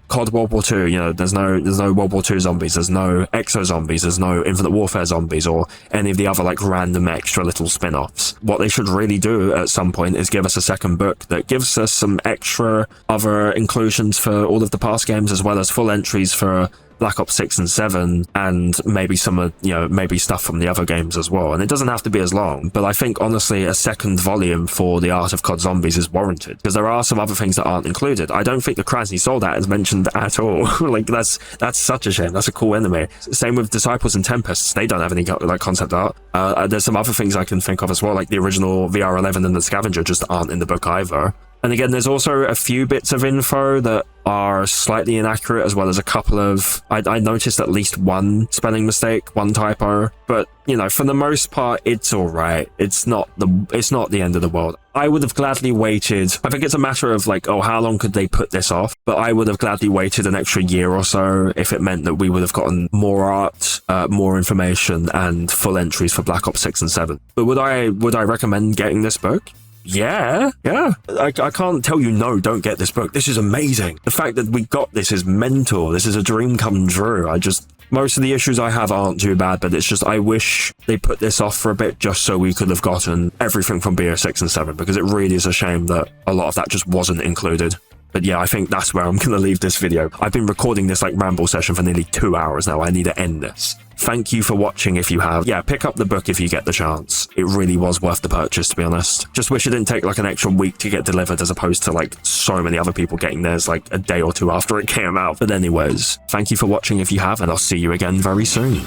S1: COD World War II, there's no World War II Zombies, there's no Exo Zombies, there's no Infinite Warfare Zombies, or any of the other like random extra little spin-offs. What they should really do at some point is give us a second book that gives us some extra other inclusions for all of the past games, as well as full entries for Black Ops 6 and 7, and maybe some of, maybe stuff from the other games as well. And it doesn't have to be as long, but I think honestly a second volume for the Art of COD Zombies is warranted, because there are some other things that aren't included. I don't think the Krasny Soldat is mentioned at all. Like, that's such a shame. That's a cool enemy. Same with Disciples and Tempests. They don't have any like concept art. There's some other things I can think of as well, like the original VR11 and the Scavenger just aren't in the book either. And again, there's also a few bits of info that are slightly inaccurate, as well as a couple of, I noticed at least one spelling mistake, one typo, but for the most part, it's all right. It's not the end of the world. I would have gladly waited. I think it's a matter of like, oh, how long could they put this off? But I would have gladly waited an extra year or so if it meant that we would have gotten more art, more information, and full entries for Black Ops 6 and 7. But would I recommend getting this book? Yeah. I can't tell you no, don't get this book. This is amazing. The fact that we got this is mental. This is a dream come true. Most of the issues I have aren't too bad, but it's just, I wish they put this off for a bit just so we could have gotten everything from BO6 and 7, because it really is a shame that a lot of that just wasn't included. But yeah, I think that's where I'm going to leave this video. I've been recording this like ramble session for nearly 2 hours now. I need to end this. Thank you for watching if you have. Yeah, pick up the book if you get the chance. It really was worth the purchase, to be honest. Just wish it didn't take like an extra week to get delivered, as opposed to like so many other people getting theirs like a day or two after it came out. But anyways, thank you for watching if you have, and I'll see you again very soon.